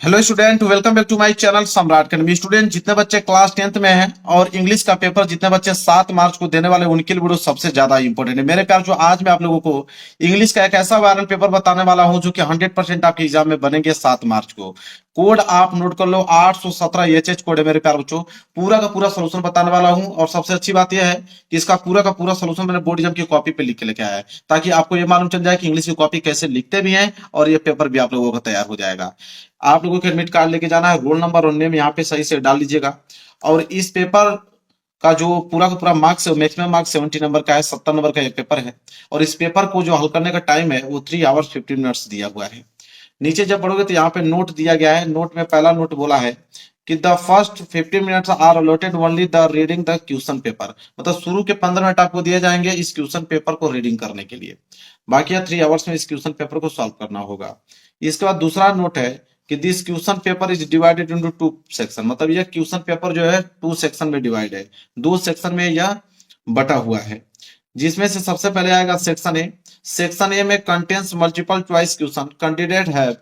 Hello student, welcome back to my channel Samrat academy. Student, जितने बच्चे class 10th में हैं और इंग्लिश का पेपर जितने बच्चे 7 मार्च को देने वाले उनके लिए वीडियो सबसे ज्यादा इंपॉर्टेंट है। मेरे प्यार, जो आज मैं आप लोगों को इंग्लिश का एक ऐसा वायरल पेपर बताने वाला हूं जो कि 100% आपके एग्जाम में बनेंगे 7 मार्च को। कोड आप नोट कर लो, 817 एच कोड है मेरे प्यार बच्चों। पूरा का पूरा सोल्यूशन बताने वाला हूं और सबसे अच्छी बात यह है कि इसका पूरा का पूरा सोल्यूशन मैंने बोर्ड एग्जाम की कॉपी पे लिख के लेके आया है, ताकि आपको ये मालूम चल जाए कि इंग्लिश की कॉपी कैसे लिखते भी हैं और ये पेपर भी आप लोगों का तैयार हो जाएगा। आप लोगों को एडमिट कार्ड लेके जाना है, रोल नंबर और नेम यहाँ पे सही से डाल लीजिएगा। और इस पेपर का जो पूरा का पूरा मार्क्स है, मैक्सिमम मार्क्स 70 नंबर का है, 70 नंबर का ये पेपर है। और इस पेपर को जो हल करने का टाइम है वो 3 आवर्स 15 मिनट्स दिया हुआ है। नीचे जब पढ़ोगे तो यहाँ पे नोट दिया गया है। नोट में पहला नोट बोला है कि the first 15 minutes are allotted only the reading the question paper. मतलब शुरू के 15 मिनट आपको दिए जाएंगे इस क्वेश्चन पेपर को रीडिंग करने के लिए। बाकी 3 आवर्स में इस क्वेश्चन पेपर को सॉल्व करना होगा। इसके बाद दूसरा नोट है कि this question paper is divided into 2 section. मतलब यह क्वेश्चन पेपर जो है 2 सेक्शन में डिवाइड है, 2 सेक्शन में यह बटा हुआ है। जिसमें से सबसे पहले आएगा सेक्शन ए। सेक्शन ए में contains multiple choice question. Candidate have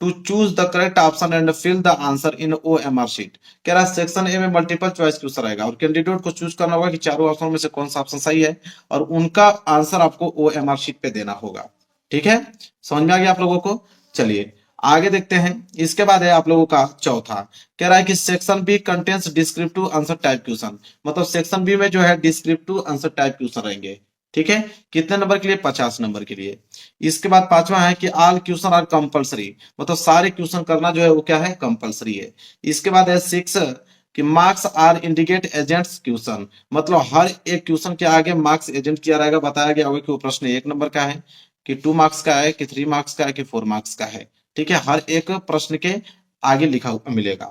to choose the correct option and fill the answer in OMR sheet. कह रहा है सेक्शन ए में मल्टीपल चॉइस क्वेश्चन रहेगा और कैंडिडेट को चूज करना होगा कि चारों ऑप्शन में से कौन सा ऑप्शन सही है और उनका आंसर आपको ओएमआर शीट पे देना होगा। ठीक है, समझ में आ गया आप लोगों को? चलिए आगे देखते हैं। इसके बाद है आप लोगों का चौथा। कह रहा है कि section B contains descriptive answer type question. मतलब सेक्शन बी में जो है डिस्क्रिप्टिव आंसर टाइप क्वेश्चन रहेंगे। ठीक है, कितने नंबर के लिए? 50 नंबर के लिए। इसके बाद पांचवा है कि ऑल क्वेश्चन आर कंपलसरी। मतलब सारे क्वेश्चन करना जो है वो क्या है? कंपलसरी है। इसके बाद है 6 कि मार्क्स आर इंडिकेट एजेंट्स क्वेश्चन। मतलब हर एक क्वेश्चन के आगे मार्क्स एजेंट किया रहेगा, बताया गया होगा कि वो प्रश्न 1 नंबर का है, कि 2 मार्क्स का है, कि 3 मार्क्स का है, कि 4 मार्क्स का है। ठीक है, हर एक प्रश्न के आगे लिखा हुआ मिलेगा।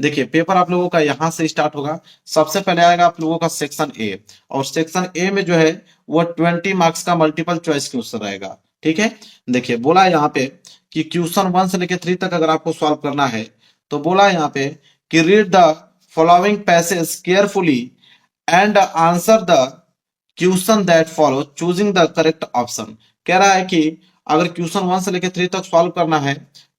देखिए पेपर आप लोगों का यहां से स्टार्ट होगा। सबसे पहले आएगा आप लोगों का सेक्शन ए, और सेक्शन ए में जो है वो 20 मार्क्स का मल्टीपल चॉइस क्वेश्चन रहेगा। ठीक है, देखिए बोला है यहाँ पे कि क्वेश्चन 1 से लेकर 3 तक अगर आपको सॉल्व करना है तो बोला है यहाँ पे कि read the following passage carefully and answer the question that follow choosing the correct option. कह रहा है कि अगर क्वेश्चन 1 से लेकर 3 तक सॉल्व करना है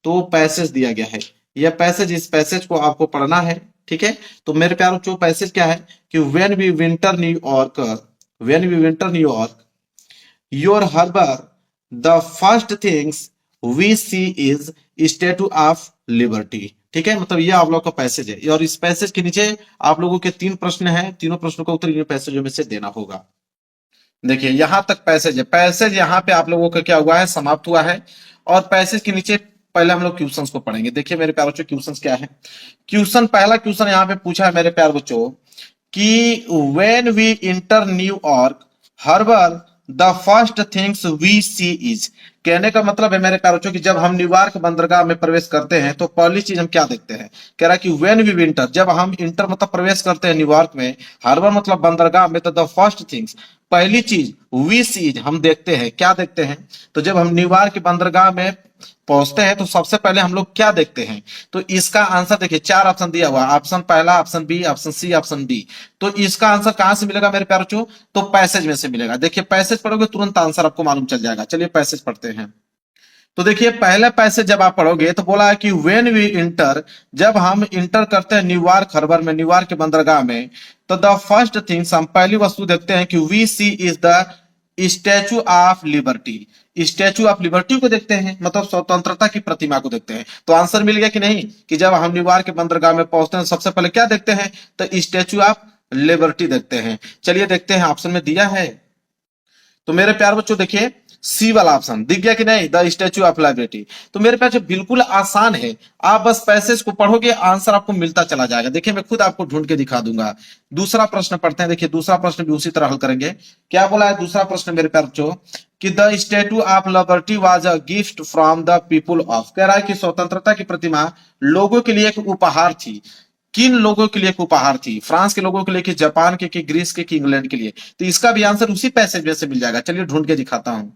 तो पैसेज दिया गया है। यह पैसेज, इस पैसेज को आपको पढ़ना है। ठीक है, तो मेरे प्यारों जो पैसेज क्या है कि when we winter New York, when we winter New York your harbour the first things we see is Statue of Liberty. ठीक है, मतलब ये आप लोग का पैसेज है और इस पैसेज के नीचे आप लोगों के 3 प्रश्न हैं। तीनों प्रश्नों का उत्तर इन पैसेजों में से देना होगा। देखिए यहां तक पैसेज है। पैसेज यहाँ पे आप लोगों का क्या हुआ है? समाप्त हुआ है। और पैसेज के नीचे पहले हम लोग क्वेश्चंस को पढ़ेंगे। देखिए मेरे प्यारे बच्चों क्वेश्चंस क्या है। क्वेश्चन, पहला क्वेश्चन यहाँ पे पूछा है मेरे प्यारे बच्चों कि when we enter New York harbour the first things we see is. कहने का मतलब है मेरे प्यारे बच्चों कि जब हम न्यूयॉर्क बंदरगाह में प्रवेश करते हैं तो पहली चीज हम क्या देखते हैं? कह रहा है कि व्हेन वी विंटर, जब हम इंटर मतलब प्रवेश करते हैं न्यूयॉर्क में, हार्बर मतलब बंदरगाह में, तो द फर्स्ट थिंग्स पहली चीज वी सी हम देखते हैं। क्या देखते हैं? तो जब हम न्यूयॉर्क के बंदरगाह में पहुंचते हैं तो सबसे पहले हम लोग क्या देखते हैं? तो इसका आंसर देखिए 4 ऑप्शन दिया हुआ है। ऑप्शन पहला, option B, option C, option D. तो इसका आंसर कहां से मिलेगा मेरे प्यारे बच्चों? तो पैसेज में से मिलेगा। देखिए पैसेज पढ़ोगे तुरंत आंसर आपको मालूम चल जाएगा। चलिए पैसेज पढ़ते हैं। तो देखिए पहले पैसेज जब आप पढ़ोगे तो बोला है कि व्हेन वी इंटर, जब हम इंटर करते हैं न्यूयॉर्क हार्बर में, न्यूयॉर्क के बंदरगाह में, तो द फर्स्ट थिंग्स, हम पहली वस्तु देखते हैं कि we see is the Statue of Liberty. Statue of Liberty को देखते हैं, मतलब स्वतंत्रता की प्रतिमा को देखते हैं। तो आंसर मिल गया कि नहीं? कि जब हम न्यूयॉर्क के बंदरगाह में पहुंचते हैं सबसे पहले क्या देखते हैं? तो स्टैचू ऑफ लिबर्टी देखते हैं। चलिए देखते हैं ऑप्शन में दिया है। तो मेरे प्यार बच्चों देखिए सी वाला ऑप्शन दिख गया कि नहीं? The Statue of liberty. तो मेरे प्यार बिल्कुल आसान है। आप बस पैसेज को पढ़ोगे आंसर आपको मिलता चला जाएगा। देखिए मैं खुद आपको ढूंढ के दिखा दूंगा। दूसरा प्रश्न पढ़ते हैं। देखिए दूसरा प्रश्न भी उसी तरह हल करेंगे। क्या बोला है दूसरा प्रश्न मेरे प्यार बच्चों? कि the Statue of liberty was a gift from the people of. कह रहा है कि स्वतंत्रता की प्रतिमा लोगों के लिए एक उपहार थी। किन लोगों के लिए एक उपहार थी? फ्रांस के लोगों के लिए, कि जापान के, कि ग्रीस के, कि इंग्लैंड के लिए? तो इसका भी आंसर उसी पैसेज में से मिल जाएगा। चलिए ढूंढ के दिखाता हूं।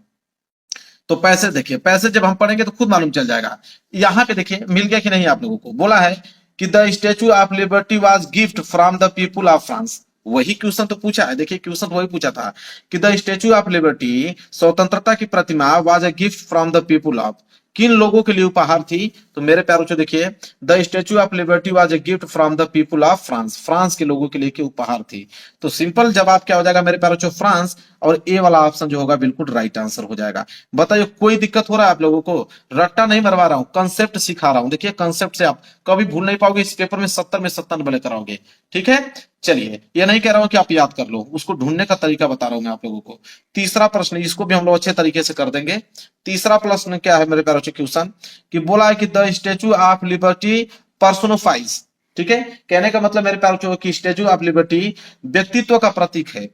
तो पैसेज देखिए, पैसेज जब हम पढ़ेंगे तो खुद मालूम चल जाएगा। यहां पे देखिए मिल गया कि नहीं आप लोगों को? बोला है कि the Statue of liberty was gift from the people of France. वही क्वेश्चन तो पूछा है। देखिए क्वेश्चन वही पूछा था कि द स्टैचू ऑफ लिबर्टी, स्वतंत्रता की प्रतिमा, was a gift from the people of किन लोगों के लिए उपहार थी? तो मेरे प्यारे बच्चों देखिए, the statue of liberty was a gift from the people of France, France के लोगों के लिए उपहार थी। तो सिंपल जवाब क्या हो जाएगा मेरे प्यारे बच्चों? फ्रांस। और ए वाला ऑप्शन जो होगा बिल्कुल राइट आंसर हो जाएगा। बताइए कोई दिक्कत हो रहा है आप लोगों को? रट्टा नहीं मरवा रहा हूं, कंसेप्ट सिखा रहा हूं। देखिए कंसेप्ट से आप कभी भूल नहीं पाओगे, इस पेपर में 70 में 70 नंबर लेकर आओगे। ठीक है, चलिए ये नहीं कह रहा हूं कि आप याद कर लो, उसको ढूंढने का तरीका बता रहा हूं मैं आप लोगों को। तीसरा प्रश्न, इसको भी हम लोग अच्छे तरीके से कर देंगे। तीसरा प्रश्न क्या है मेरे प्यारे बच्चों? क्वेश्चन कि बोला है कि द स्टेच्यू ऑफ लिबर्टी पर्सोनिफाइज, ठीक है, कहने का मतलब मेरे प्यारे बच्चों कि स्टेच्यू ऑफ लिबर्टी व्यक्तित्व का प्रतीक है।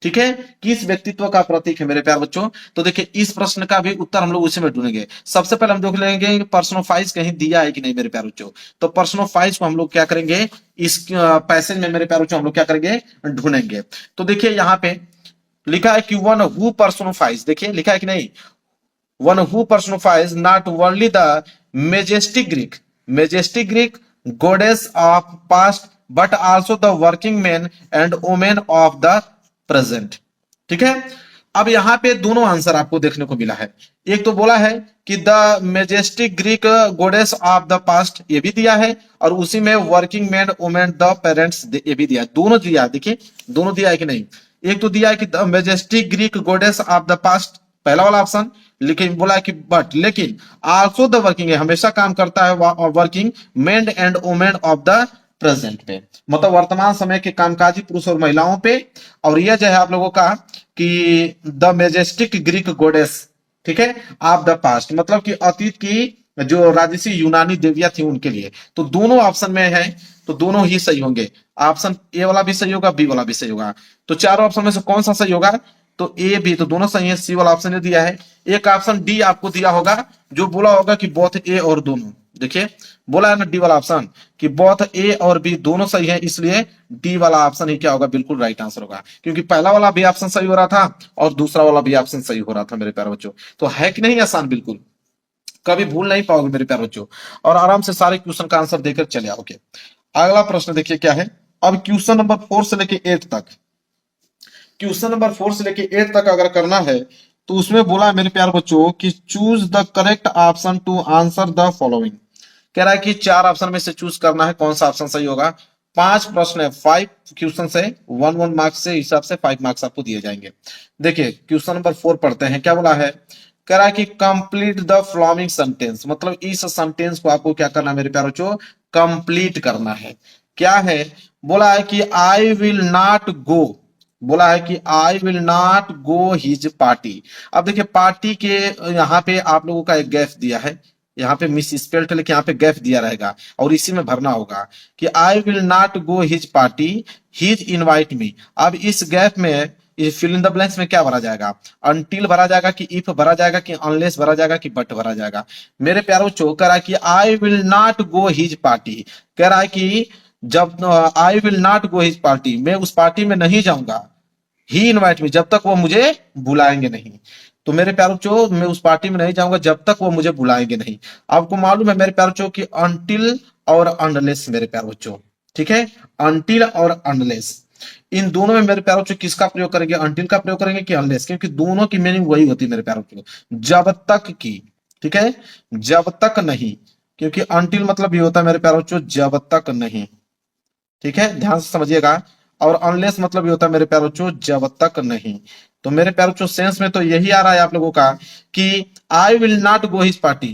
ठीक है, किस व्यक्तित्व का प्रतीक है मेरे प्यारे बच्चों? तो देखिए इस प्रश्न का भी उत्तर हम लोग उसी में ढूंढेंगे। सबसे पहले हम देख लेंगे पर्सोनिफाइज कहीं दिया है कि नहीं मेरे प्यारे बच्चों। तो पर्सोनिफाइज को हम लोग क्या करेंगे, इस पैसेज में मेरे प्यारे बच्चों हम लोग क्या करेंगे, ढूंढेंगे। तो देखिए यहाँ पे लिखा है कि वन हु पर्सोनिफाइज, देखिए लिखा है कि नहीं, one who personifies not only the majestic Greek goddess of past but also the working men and women of the present। ठीक है, अब यहां पे दोनों आंसर आपको देखने को मिला है। एक तो बोला है कि the Majestic Greek गोडेस of the past, ये भी दिया है, और उसी में working man women the parents, ये भी दिया है। दोनों दिया है, देखिए दोनों दिया है कि नहीं। एक तो दिया है कि the Majestic Greek गोडेस of the past, पहला वाला ऑप्शन, लेकिन बोला कि बट लेकिन आल्सो द वर्किंग है, हमेशा काम करता है working main and women of the present पे, मतलब वर्तमान समय के कामकाजी पुरुष और महिलाओं पे। और यह जो है आप लोगों का कि द मेजेस्टिक ग्रीक गोडेस, ठीक है, ऑफ द पास्ट, मतलब कि अतीत की जो राजसी यूनानी देवियां थी उनके लिए। तो दोनों ऑप्शन में है, तो दोनों ही सही होंगे। ऑप्शन ए वाला भी सही होगा, बी वाला भी सही होगा। तो चारों ऑप्शन में से कौन सा सही होगा? तो ए बी, तो दोनों सही है। सी वाला ऑप्शन ने दिया है। एक ऑप्शन डी आपको दिया होगा जो बोला होगा कि बोथ ए और दोनों, देखिए बोला है ना डी वाला ऑप्शन कि बोथ ए और बी दोनों सही है, इसलिए डी वाला ऑप्शन ही क्या होगा, बिल्कुल राइट आंसर होगा। क्योंकि पहला वाला भी ऑप्शन सही हो रहा था और दूसरा वाला भी ऑप्शन सही हो रहा था मेरे प्यारे बच्चों। तो है कि नहीं आसान, बिल्कुल कभी भूल नहीं पाओगे मेरे प्यारे बच्चों, और आराम से सारे क्वेश्चन का आंसर देकर चले आओगे। अगला प्रश्न देखिए क्या है। अब क्वेश्चन नंबर 4 से लेके 8 तक, क्वेश्चन नंबर 4 से लेके 8 तक अगर करना है तो उसमें बोला है मेरे प्यारे बच्चों कि choose the correct option to answer the following. कह रहा है कि 4 ऑप्शन में से चूज करना है, कौन सा ऑप्शन सही होगा। 5 प्रश्न है, 5 क्वेश्चन से 1 मार्क्स से हिसाब से 5 मार्क्स आपको दिए जाएंगे। देखिए क्वेश्चन नंबर 4 पढ़ते हैं, क्या बोला है। कह रहा है कि कंप्लीट द फॉलोइंग सेंटेंस, मतलब इस सेंटेंस को आपको क्या करना है मेरे प्यारे बच्चों, कंप्लीट करना है। क्या है, बोला है कि आई विल नॉट गो, बोला है कि I will not go his party. अब देखिए पार्टी के यहाँ पे आप लोगों का एक गैप दिया है, यहाँ पे मिस स्पेल्ड है लेकिन यहाँ पे गैप दिया रहेगा और इसी में भरना होगा कि I will not go his party, his invite me. अब इस गैप में फिल इन द ब्लैंक्स में क्या भरा जाएगा, अनटिल भरा जाएगा कि इफ भरा जाएगा कि अनलेस भरा जाएगा कि बट भरा जाएगा। मेरे प्यारों चो कह रहा है कि I will not go his party, कह रहा है कि जब I will not go his party, मैं उस पार्टी में नहीं जाऊंगा, ही इनवाइट मी, जब तक वो मुझे बुलाएंगे नहीं। तो मेरे प्यारे बच्चों मैं उस पार्टी में नहीं जाऊंगा जब तक वो मुझे बुलाएंगे नहीं। आपको मालूम है मेरे प्यारे बच्चों कि अनटिल और अनलेस मेरे प्यारे बच्चों, ठीक है, अनटिल और अनलेस, इन दोनों में मेरे प्यारे बच्चों किसका प्रयोग करेंगे, अनटिल का प्रयोग करेंगे कि अनलेस, क्योंकि दोनों की मीनिंग वही होती है मेरे प्यारे बच्चों, जब तक की, ठीक है, जब तक नहीं, क्योंकि अनटिल मतलब ये होता है मेरे प्यारे बच्चों जब तक नहीं, ठीक है, ध्यान से समझिएगा। और अनलेस मतलब ये होता है मेरे प्यारे बच्चों जब तक नहीं। तो मेरे प्यारे बच्चों सेंस में तो यही आ रहा है आप लोगों का कि I will not go his party,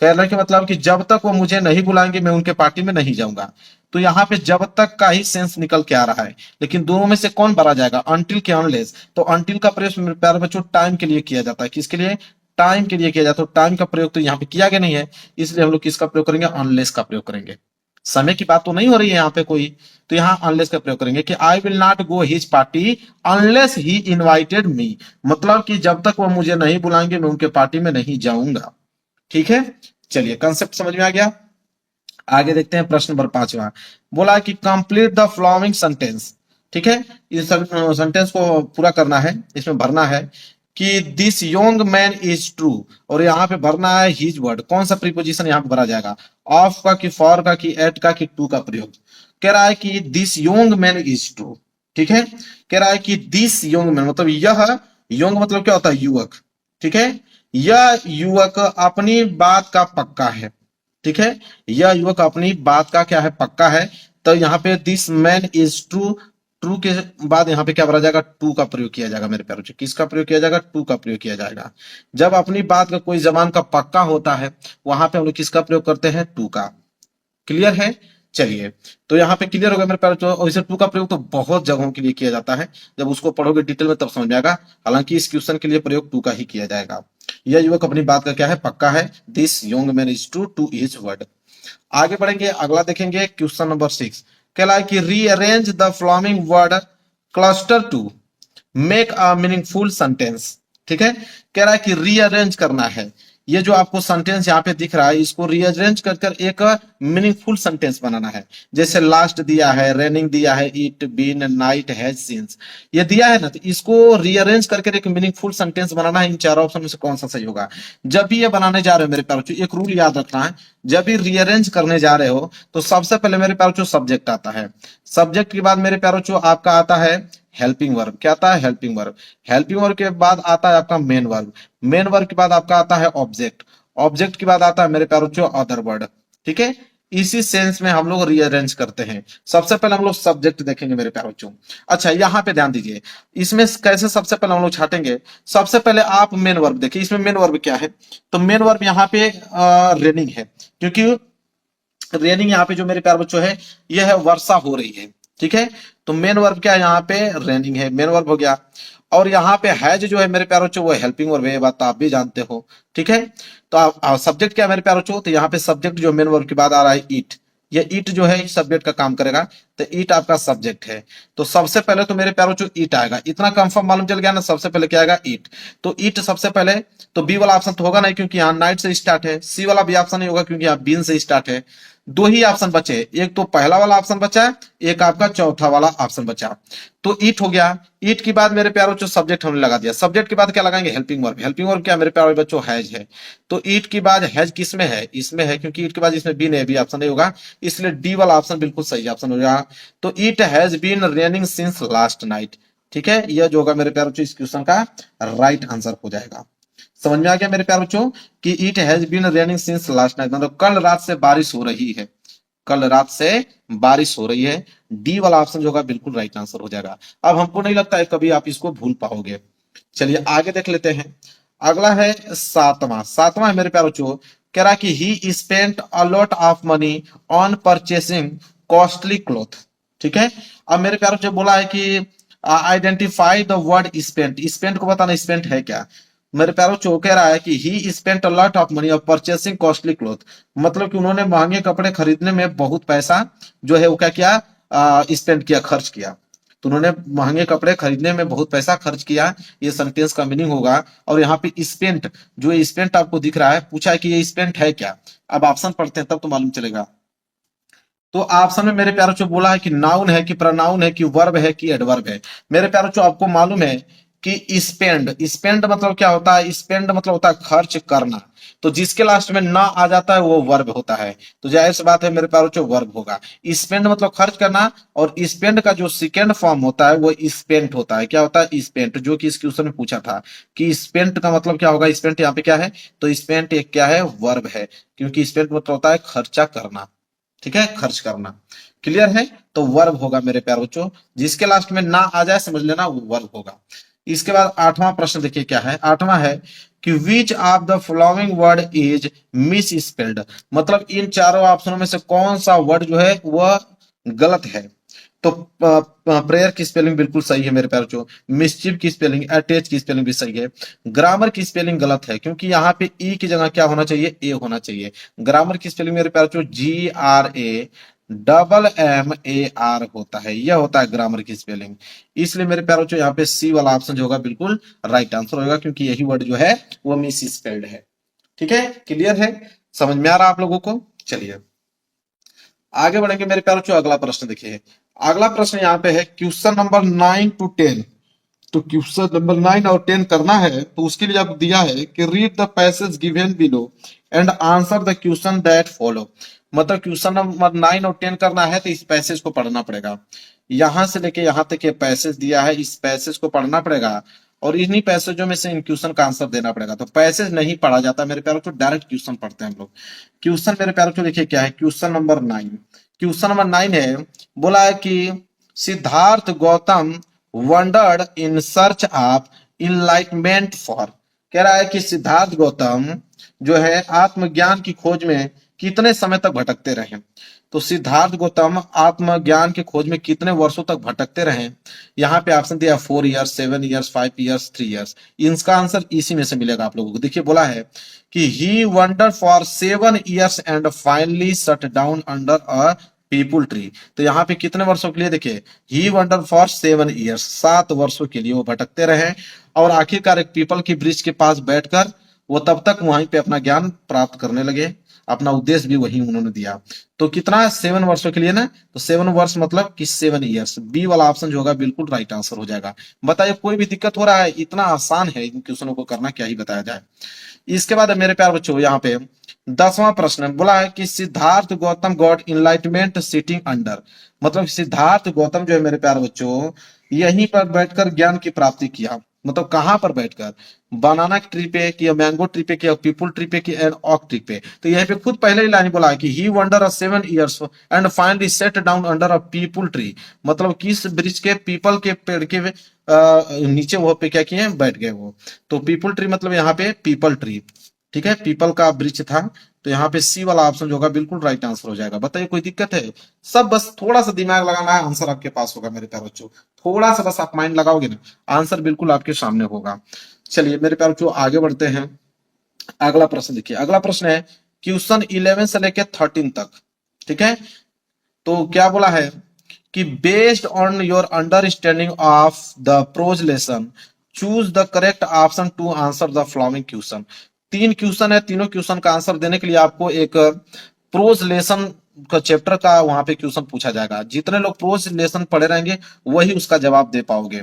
कहने के मतलब कि जब तक वो मुझे नहीं बुलाएंगे मैं उनके पार्टी में नहीं जाऊंगा। तो यहाँ पे जब तक का ही सेंस निकल के आ रहा है, लेकिन दोनों में से कौन भरा जाएगा, अनटिल के अनलेस। तो अनटिल का प्रयोग मेरे प्यारे बच्चों टाइम के लिए किया जाता है, किसके लिए, टाइम के लिए किया जाता है। तो टाइम का प्रयोग तो यहाँ पे किया गया नहीं है, इसलिए हम लोग किसका प्रयोग करेंगे, अनलेस का प्रयोग करेंगे। समय की बात तो नहीं हो रही है यहाँ पे कोई, तो यहाँ अनलेस का प्रयोग करेंगे कि I will not go his party unless he invited me, मतलब कि जब तक वो मुझे नहीं बुलाएंगे मैं उनके पार्टी में नहीं जाऊंगा। ठीक है, चलिए कंसेप्ट समझ में आ गया। आगे देखते हैं प्रश्न नंबर 5वां। बोला कि कंप्लीट द फॉलोइंग सेंटेंस, ठीक है, इस सेंटेंस को पूरा करना है, इसमें भरना है कि this Yong man is true, और यहाँ पे भरना है हिज वर्ड। कौन सा प्रीपोजिशन यहाँ पे भरा जाएगा, ऑफ का कि फॉर का कि एट का कि टू का प्रयोग। कह रहा है कि this Yong man is true, ठीक है, कह रहा है कि दिस योंग मैन मतलब यह, योंग मतलब क्या होता है युवक, ठीक है, यह युवक अपनी बात का पक्का है। ठीक है, यह युवक अपनी बात का क्या है, पक्का है। तो यहाँ पे this man is true, true के बाद यहाँ पे क्या बोला जाएगा, टू का प्रयोग किया जाएगा मेरे प्यारों। किसका प्रयोग किया जाएगा, टू का प्रयोग किया जाएगा। जब अपनी बात का कोई जबान का पक्का होता है वहां पे हम लोग किसका प्रयोग करते हैं, टू का। क्लियर है, चलिए। तो यहाँ पे क्लियर हो गया मेरे प्यारे बच्चों। और इसे टू का प्रयोग तो बहुत जगहों के लिए किया जाता है, जब उसको पढ़ोगे डिटेल में तब समझ में आएगा। हालांकि इस क्वेश्चन के लिए प्रयोग टू का ही किया जाएगा। यह युवक अपनी बात का क्या है, पक्का है। This young man is true to his word. आगे बढ़ेंगे, अगला देखेंगे क्वेश्चन नंबर 6। कहला है कि rearrange the following word cluster to make a meaningful sentence. ठीक है, कह रहा है कि रीअरेंज करना है। ये जो आपको सेंटेंस यहाँ पे दिख रहा है, इसको रीअरेंज कर कर एक मीनिंगफुल सेंटेंस बनाना है। जैसे लास्ट दिया है, रेनिंग दिया है, it been, night has since, ये दिया है ना। तो इसको रीअरेंज करके एक मीनिंगफुल सेंटेंस बनाना है। इन चारों ऑप्शन में से कौन सा सही होगा। जब भी ये बनाने जा रहे हो मेरे प्यारे बच्चों, एक रूल याद रखना है। जब भी रीअरेंज करने जा रहे हो तो सबसे पहले मेरे प्यारे बच्चों सब्जेक्ट आता है। सब्जेक्ट के बाद मेरे प्यारे बच्चों आपका आता है हेल्पिंग वर्ब। क्या आता है, हेल्पिंग वर्ब। हेल्पिंग वर्ब के बाद आता है आपका मेन वर्ब। मेन वर्ब के बाद आपका आता है ऑब्जेक्ट। ऑब्जेक्ट के बाद आता है मेरे प्यारे बच्चों अदर वर्ड। ठीक है, इसी सेंस में हम लोग रीअरेंज करते हैं। सबसे पहले हम लोग सब्जेक्ट देखेंगे मेरे प्यारे बच्चों। अच्छा, यहाँ पे ध्यान दीजिए, इसमें कैसे सबसे पहले हम लोग छाटेंगे। सबसे पहले आप मेन वर्ब देखिए, इसमें मेन वर्ब क्या है। तो मेन वर्ब यहाँ पे रेनिंग है, क्योंकि रेनिंग यहाँ पे जो मेरे प्यारे बच्चों है, यह है वर्षा हो रही है। ठीक है, तो मेन वर्ब क्या है, यहाँ पे रेनिंग है, मेन वर्ब हो गया। और यहाँ पे हैज जो है मेरे प्यारे बच्चों, वो हेल्पिंग वर्ब है, ये बात तो आप भी जानते हो। ठीक है, तो आप सब्जेक्ट क्या है मेरे प्यारे बच्चों, तो यहाँ पे सब्जेक्ट जो मेन वर्ब के बाद आ रहा है ईट। ये ईट जो है सब्जेक्ट का काम करेगा, तो ईट आपका सब्जेक्ट है। तो सबसे पहले तो मेरे प्यारे बच्चों ईट आएगा, इतना कंफर्म मालूम चल गया ना। सबसे पहले क्या आएगा, ईट। तो ईट सबसे पहले। तो बी वाला ऑप्शन तो होगा नहीं, क्योंकि यहाँ नाइट से स्टार्ट है। सी वाला भी ऑप्शन नहीं होगा, क्योंकि यहाँ बीन से स्टार्ट है। दो ही ऑप्शन बचे, एक तो पहला वाला ऑप्शन बचा, एक आपका चौथा वाला ऑप्शन बचा। तो ईट हो गया। ईट के बाद मेरे प्यारे बच्चों सब्जेक्ट हमने लगा दिया। सब्जेक्ट के बाद क्या लगाएंगे, हेल्पिंग वर्ब। हेल्पिंग वर्ब क्या मेरे प्यारे बच्चों, हैज है। तो ईट के बाद हैज किस में है, इसमें है, क्योंकि ईट के बाद इसमें बीन है, भी ऑप्शन नहीं होगा, इसलिए डी वाला ऑप्शन बिल्कुल सही ऑप्शन हो जाएगा। तो it has been raining since last night. ठीक है, यह जो होगा मेरे प्यारे बच्चों इस क्वेश्चन का राइट आंसर हो जाएगा। समझ में आ गया मेरे प्यारे बच्चों कि it has been raining since last night, मतलब कल रात से बारिश हो रही है। कल रात से बारिश हो रही है। डी वाला ऑप्शन जो होगा बिल्कुल राइट आंसर हो जाएगा। अब हमको नहीं लगता है कभी आप इसको भूल पाओगे। चलिए आगे देख लेते हैं। अगला है सातवां। सातवां है मेरे प्यारे बच्चों, कह रहा है कि ही spent a lot of money on purchasing costly cloth. ठीक है, अब मेरे प्यारे बच्चों बोला है कि identify the word spent. Spent को बताना स्पेंट है क्या। मेरे प्यारों चो कह रहा है कि ही spent a lot of money of purchasing costly cloth, मतलब कि उन्होंने महंगे कपड़े खरीदने में बहुत पैसा जो है वो क्या किया, स्पेंड किया, खर्च किया। तो उन्होंने महंगे कपड़े खरीदने में बहुत पैसा खर्च किया, ये सेंटेंस का मीनिंग होगा। और यहाँ पे स्पेंट, जो ये स्पेंट आपको दिख रहा है, पूछा है कि ये स्पेंट है क्या। अब ऑप्शन पढ़ते हैं तब तो मालूम चलेगा। तो ऑप्शन में मेरे प्यारों चो बोला है कि नाउन है कि प्रोनाउन है कि वर्ब है कि एडवर्ब है। मेरे प्यारों चो आपको मालूम है कि स्पेंड, स्पेंड मतलब क्या होता है, स्पेंड मतलब होता है खर्च करना। तो जिसके लास्ट में ना आ जाता है वो वर्ब होता है। तो जाहिर सी बात है मेरे प्यारों चो वर्ब होगा। स्पेंड मतलब खर्च करना, और स्पेंड का जो सेकेंड फॉर्म होता है वो स्पेंट होता है। क्या होता है, स्पेंट, जो कि इस क्वेश्चन में पूछा था कि स्पेंट का मतलब क्या होगा। स्पेंट यहाँ पे क्या है, तो स्पेंट एक क्या है, वर्ब है, क्योंकि स्पेंट मतलब होता है खर्चा करना। ठीक है, खर्च करना। क्लियर है, तो वर्ब होगा मेरे प्यारे बच्चों। जिसके लास्ट में ना आ जाए समझ लेना वो वर्ब होगा। इसके बाद आठवां प्रश्न देखिए क्या है। आठवां है कि which of the following word is miss spelled, मतलब इन चारों ऑप्शनों में से कौन सा वर्ड जो है वह गलत है। तो प्रेयर की स्पेलिंग बिल्कुल सही है मेरे प्यारे बच्चों। मिस्चिफ की स्पेलिंग, अटैच की स्पेलिंग भी सही है। ग्रामर की स्पेलिंग गलत है, क्योंकि यहाँ पे ई की जगह क्या होना चाहिए, ए होना चाहिए। ग्रामर की स्पेलिंग मेरे प्यारे बच्चों GRAMMAR होता है, यह होता है ग्रामर की स्पेलिंग। इसलिए मेरे प्यारे बच्चों यहाँ पे सी वाला ऑप्शन जो होगा बिल्कुल राइट आंसर होगा, क्योंकि यही वर्ड जो है वो मिस स्पेल्ड है। ठीक है, क्लियर है, समझ में आ रहा आप लोगों को। चलिए आगे बढ़ेंगे मेरे प्यारे बच्चों। अगला प्रश्न देखिए। अगला प्रश्न यहाँ पे है क्वेश्चन नंबर 9 to 10। तो क्वेश्चन नंबर 9 और 10 करना है, तो उसके लिए आपको दिया है कि read the passage given below and answer the question that follow. मतलब क्वेश्चन नंबर 9 और 10 करना है तो इस पैसेज को पढ़ना पड़ेगा। यहां से लेके यहां तक ये पैसेज दिया है, इस पैसेज को पढ़ना पड़ेगा और इन्हीं पैसेजों में से इन क्वेश्चन का आंसर देना पड़ेगा। तो पैसेज नहीं पढ़ा जाता मेरे प्यारों, तो डायरेक्ट क्वेश्चन पढ़ते हैं हम लोग। क्वेश्चन मेरे प्यारों को देखिए क्या है, क्वेश्चन नंबर 9। क्वेश्चन नंबर 9 है, बोला है कि Siddhartha Gautam wandered in search of enlightenment for. कह रहा है कि सिद्धार्थ गौतम जो है आत्मज्ञान की खोज में कितने समय तक भटकते रहे। तो सिद्धार्थ गौतम आत्मज्ञान की खोज में कितने वर्षों तक भटकते रहे। यहाँ पे ऑप्शन दिया 4 ईयर्स, 7 ईयर्स, 5 ईयर्स, 3 ईयर्स। इसका आंसर इसी में से मिलेगा आप लोगों को। देखिए बोला है कि he wander for 7 years and finally sat down under a peepal tree. तो यहाँ पे कितने वर्षों के लिए, देखिए ही वंडर फॉर 7 ईयर्स, 7 वर्षों के लिए वो भटकते रहे और आखिरकार एक पीपल की वृक्ष के पास बैठकर वो तब तक वहीं पे अपना ज्ञान प्राप्त करने लगे। अपना उद्देश्य भी वही उन्होंने दिया। तो कितना, 7 वर्षों के लिए ना, तो 7 वर्ष मतलब कि 7 ईयर्स। बी वाला ऑप्शन जो होगा बिल्कुल राइट आंसर हो जाएगा। बताइए कोई भी दिक्कत हो रहा है? इतना आसान है इन क्वेश्चनों को करना, क्या ही बताया जाए। इसके बाद मेरे प्यार बच्चों यहाँ पे 10वां प्रश्न बोला है कि Siddhartha Gautam got enlightenment sitting under. मतलब सिद्धार्थ गौतम जो है मेरे प्यार बच्चों यहीं पर बैठकर ज्ञान की प्राप्ति किया। मतलब कहां पर बैठकर, बनाना ट्री पे कि मैंगो ट्री पे कि पीपुल ट्री पे कि एंड ऑक ट्री पे। तो यहीं पे खुद पहले ही लाइन बोला है कि he wander 7 years and finally set down under a peepal tree. मतलब किस वृक्ष के, पीपल के पेड़ के नीचे वो पे क्या किए, बैठ गए वो। तो पीपुल ट्री मतलब यहाँ पे पीपल ट्री, ठीक है, पीपल का वृक्ष था। तो यहाँ पे सी वाला ऑप्शन जो होगा बिल्कुल राइट आंसर हो जाएगा। बताइए कोई दिक्कत है? सब बस थोड़ा सा दिमाग लगाना है, आंसर आपके पास होगा मेरे प्यारे बच्चों। थोड़ा सा बस आप माइंड लगाओगे ना, आंसर बिल्कुल आपके सामने होगा। चलिए मेरे प्यारे बच्चों आगे बढ़ते हैं। अगला प्रश्न देखिए, अगला प्रश्न है क्वेश्चन 11 से लेकर 13 तक, ठीक है। तो क्या बोला है कि based on your understanding of the prose lesson choose the correct option to answer the following question. 3 question है, तीनों क्वेश्चन का आंसर देने के लिए आपको एक प्रोज लेसन का चैप्टर का वहां पे क्वेश्चन पूछा जाएगा। जितने लोग प्रोज लेसन पढ़े रहेंगे वही उसका जवाब दे पाओगे।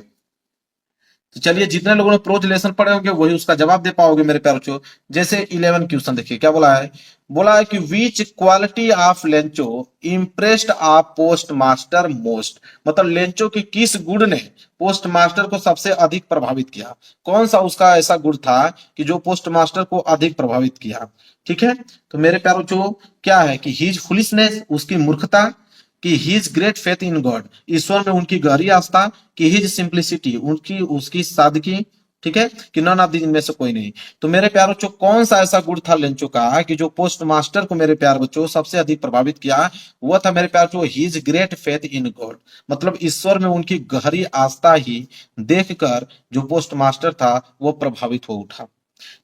तो चलिए जितने लोगों ने प्रोज लेसन पढ़े होंगे वही उसका जवाब दे पाओगे मेरे प्यारे बच्चों। जैसे 11 क्वेश्चन देखिए क्या बोला है, बोला है कि विच quality of Lencho impressed of post master most. मतलब लेंचो की किस गुण ने पोस्ट मास्टर को सबसे अधिक प्रभावित किया। कौन सा उसका ऐसा गुण था कि जो पोस्ट मास्टर को अधिक प्रभावित किया, ठीक है। तो मेरे प्यारे बच्चों क्या है कि हिज फुलिशनेस, उसकी मूर्खता, कि his great faith in God, ईश्वर में उनकी गहरी आस्था, कि हिज सिंप्लिसिटी, उनकी उसकी सादगी, ठीक है, कि नन ऑफ इनमें से कोई नहीं। तो मेरे प्यार बच्चों कौन सा ऐसा गुण था लेंचो का कि जो पोस्ट मास्टर को मेरे प्यार बच्चों सबसे अधिक प्रभावित किया, वो था मेरे प्यार बच्चों his great faith in God. मतलब ईश्वर में उनकी गहरी आस्था ही देखकर जो पोस्ट मास्टर था वो प्रभावित हो उठा।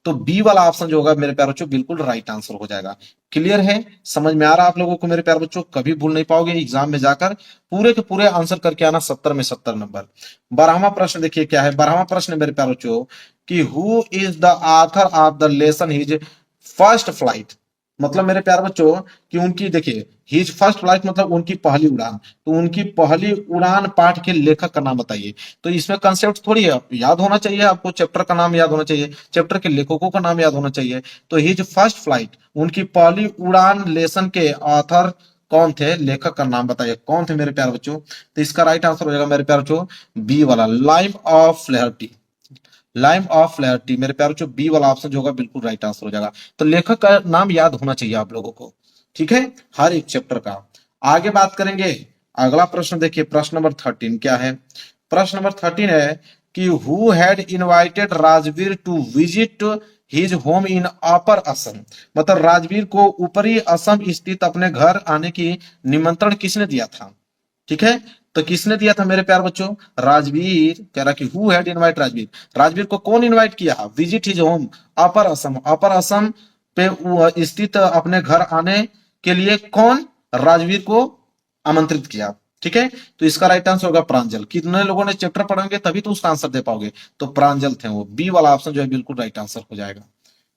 तो बी वाला ऑप्शन जो होगा मेरे प्यारे बच्चों बिल्कुल राइट आंसर हो जाएगा। क्लियर है, समझ में आ रहा आप लोगों को मेरे प्यारे बच्चों? कभी भूल नहीं पाओगे एग्जाम में जाकर, पूरे के पूरे आंसर करके आना 70 में 70 नंबर। 12वां प्रश्न देखिए क्या है, 12वां प्रश्न मेरे प्यारे बच्चों कि who is the author of the lesson his first flight. मतलब मेरे प्यारे बच्चों कि उनकी, देखिए हिज फर्स्ट फ्लाइट मतलब उनकी पहली उड़ान। तो उनकी पहली उड़ान पाठ के लेखक का नाम बताइए। तो इसमें कंसेप्ट थोड़ी है, याद होना चाहिए आपको, चैप्टर का नाम याद होना चाहिए, चैप्टर के लेखकों का नाम याद होना चाहिए। तो हिज फर्स्ट फ्लाइट, उनकी पहली उड़ान लेसन के ऑथर कौन थे, लेखक का नाम बताइए कौन थे मेरे प्यारे बच्चों। तो इसका राइट आंसर हो जाएगा मेरे प्यारे बच्चों बी वाला, lime of Flaherty. Lime of Flaherty मेरे प्यारे बच्चों बी वाला ऑप्शन जो होगा बिल्कुल राइट आंसर हो जाएगा। तो लेखक का नाम याद होना चाहिए आप लोगों को, ठीक है, हर एक चैप्टर का। आगे बात करेंगे, अगला प्रश्न देखिए, प्रश्न नंबर 13 क्या है। प्रश्न नंबर 13 है कि who had invited Rajveer to visit his home in Upper Assam. मतलब राजवीर को ऊपरी असम स्थित अपने घर आने की निमंत्रण किसने दिया था, ठीक है। तो किसने दिया था मेरे प्यार बच्चों, राजवीर। कह रहा कि who had invite Rajveer, Rajveer को कौन इनवाइट किया, विजिट हिज होम अपर असम, अपर असम पे स्थित अपने घर आने के लिए कौन राजवीर को आमंत्रित किया, ठीक है। तो इसका राइट आंसर होगा प्रांजल। कितने लोगों ने चैप्टर पढ़ेंगे तभी तो उसका आंसर दे पाओगे। तो प्रांजल थे वो, बी वाला ऑप्शन जो है बिल्कुल राइट आंसर हो जाएगा।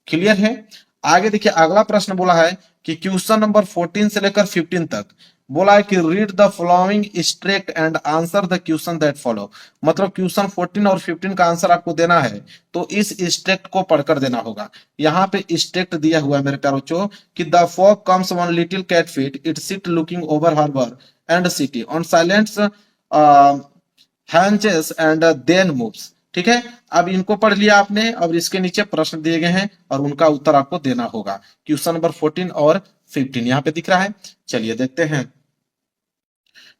क्लियर है। आगे देखिए अगला प्रश्न बोला है कि क्वेश्चन नंबर 14 से लेकर 15 तक बोला है कि read the following extract and answer the question that follow. मतलब क्वेश्चन 14 और 15 का आंसर आपको देना है तो इस स्ट्रेक्ट को पढ़कर देना होगा। यहाँ पे स्ट्रेक्ट दिया हुआ है मेरे प्यारे बच्चों कि the fog comes on little cat feet it sit looking over harbour and city on silent haunches and then moves. ठीक है, अब इनको पढ़ लिया आपने, अब इसके नीचे प्रश्न दिए गए हैं और उनका उत्तर आपको देना होगा। क्वेश्चन नंबर 14 और 15 यहाँ पे दिख रहा है। चलिए देखते हैं।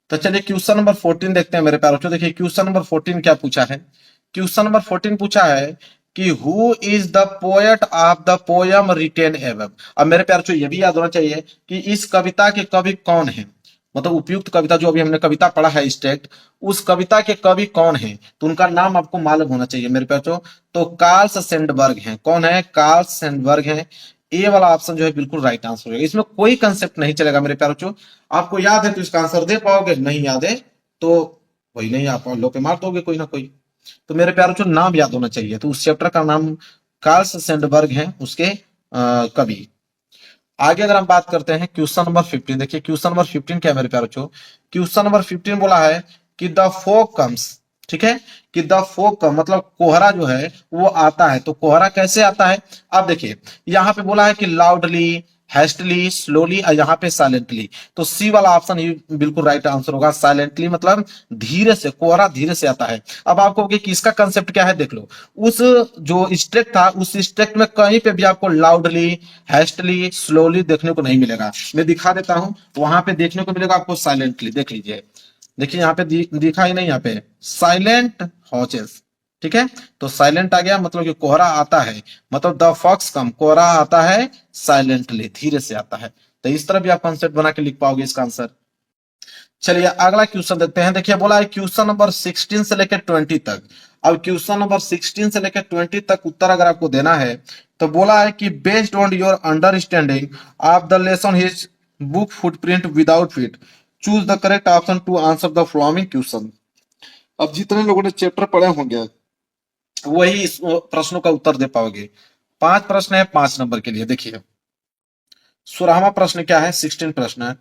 तो चलिए क्वेश्चन नंबर 14 देखते हैं मेरे प्यारे बच्चों। देखिए क्वेश्चन नंबर 14 क्या पूछा है। क्वेश्चन नंबर 14 पूछा है कि who is the poet of the poem written above. अब मेरे प्यारे बच्चों ये भी याद होना चाहिए कि इस कविता के कवि कौन है, मतलब उपयुक्त कविता जो अभी हमने कविता पढ़ा है स्टेट, उस कविता के कवि कौन है, तो उनका नाम आपको मालूम होना चाहिए मेरे प्यारे बच्चों। तो कार्ल्स सेंडबर्ग हैं। कौन है? कार्ल्स सेंडबर्ग हैं। ए वाला ऑप्शन जो है बिल्कुल राइट आंसर होगा। इसमें कोई कंसेप्ट नहीं चलेगा मेरे प्यारे बच्चों। आपको याद है तो इसका आंसर दे पाओगे, नहीं याद है तो वही नहीं, आप लो पे मार दोगे कोई ना कोई। तो मेरे प्यारे बच्चों नाम याद होना चाहिए। तो उस चैप्टर का नाम कार्ल्स सेंडबर्ग है, उसके कवि। आगे अगर हम बात करते हैं क्वेश्चन नंबर 15, देखिए क्वेश्चन नंबर 15 क्या है मेरे प्यारे बच्चों। क्वेश्चन नंबर 15 बोला है कि द फोक कम्स, ठीक है, कि द फोक कम मतलब कोहरा जो है वो आता है। तो कोहरा कैसे आता है? अब देखिए यहाँ पे बोला है कि लाउडली, हैस्टली, स्लोली और यहाँ पे साइलेंटली। तो सी वाला ऑप्शन ही बिल्कुल राइट आंसर होगा। साइलेंटली मतलब धीरे से, कोहरा धीरे से आता है। अब आप कहोगे कि इसका कंसेप्ट क्या है, देख लो। उस जो स्ट्रेक था उस स्ट्रेक में कहीं पे भी आपको लाउडली, हैस्टली, स्लोली देखने को नहीं मिलेगा। मैं दिखा देता हूं, वहां पे देखने को मिलेगा आपको साइलेंटली। देख लीजिए, देखिए यहाँ पे दिखा ही नहीं, यहाँ पे साइलेंट हॉचेस, ठीक है। तो साइलेंट आ गया मतलब कि कोहरा आता है, मतलब द फॉक्स कम, कोहरा आता है साइलेंटली, धीरे से आता है। तो इस तरह भी आप कॉन्सेप्ट बना के लिख पाओगे इसका आंसर। चलिए अगला क्वेश्चन देखते हैं। देखिए बोला है क्वेश्चन नंबर 16 से लेकर 20 तक। अब क्वेश्चन नंबर 16 से लेकर 20 तक उत्तर अगर आपको देना है तो बोला है कि based on your understanding of the lesson his book footprint without feet choose the correct option to answer the following question. अब जितने लोगों ने चैप्टर पढ़े होंगे वही इस प्रश्नों का उत्तर दे पाओगे। 5 प्रश्न है 5 नंबर के लिए। देखिए 16वां प्रश्न क्या है, 16 प्रश्न है।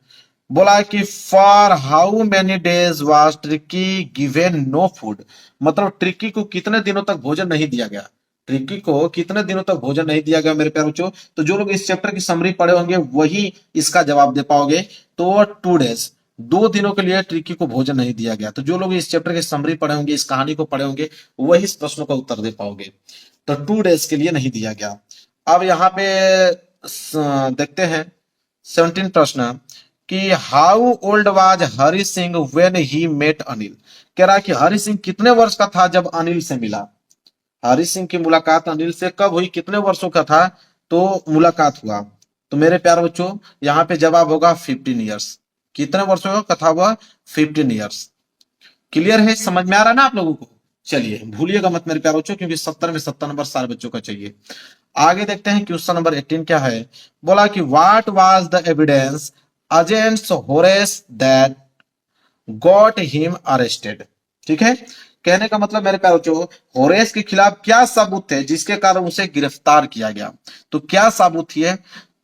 बोला है कि for how many days was Tricky given no food, मतलब ट्रिकी को कितने दिनों तक भोजन नहीं दिया गया। ट्रिकी को कितने दिनों तक भोजन नहीं दिया गया मेरे प्यारे बच्चों। तो जो लोग इस चैप्टर की समरी पढ़े होंगे वही इसका जवाब दे पाओगे। तो 2 डेज, 2 दिनों के लिए ट्रिकी को भोजन नहीं दिया गया। तो जो लोग इस चैप्टर की समरी पढ़े होंगे, इस कहानी को पढ़े होंगे, वही इस प्रश्न का उत्तर दे पाओगे। तो 2 डेज के लिए नहीं दिया गया। अब यहाँ पे देखते हैं 17 प्रश्न कि how old was Hari Singh when he met Anil. कह रहा है कि हरि सिंह कितने वर्ष का था जब अनिल से मिला। हरि सिंह की मुलाकात अनिल से कब हुई, कितने वर्षों का था तो मुलाकात हुआ। तो मेरे प्यारे बच्चों यहाँ पे जवाब होगा 15 ईयर्स। कितने वर्षों का था वह? 15 ईयर्स। क्लियर है, समझ में आ रहा है ना आप लोगों को। चलिए भूलिएगा मत मेरे प्यारे बच्चों, क्योंकि 70 में 70 नंबर सारे बच्चों का चाहिए। आगे देखते हैं क्वेश्चन नंबर 18 क्या है। बोला कि what was the evidence against Horace that got him arrested. ठीक है, कहने का मतलब मेरे प्यारे बच्चों होरेस के खिलाफ क्या सबूत थे जिसके कारण उसे गिरफ्तार किया गया। तो क्या सबूत थी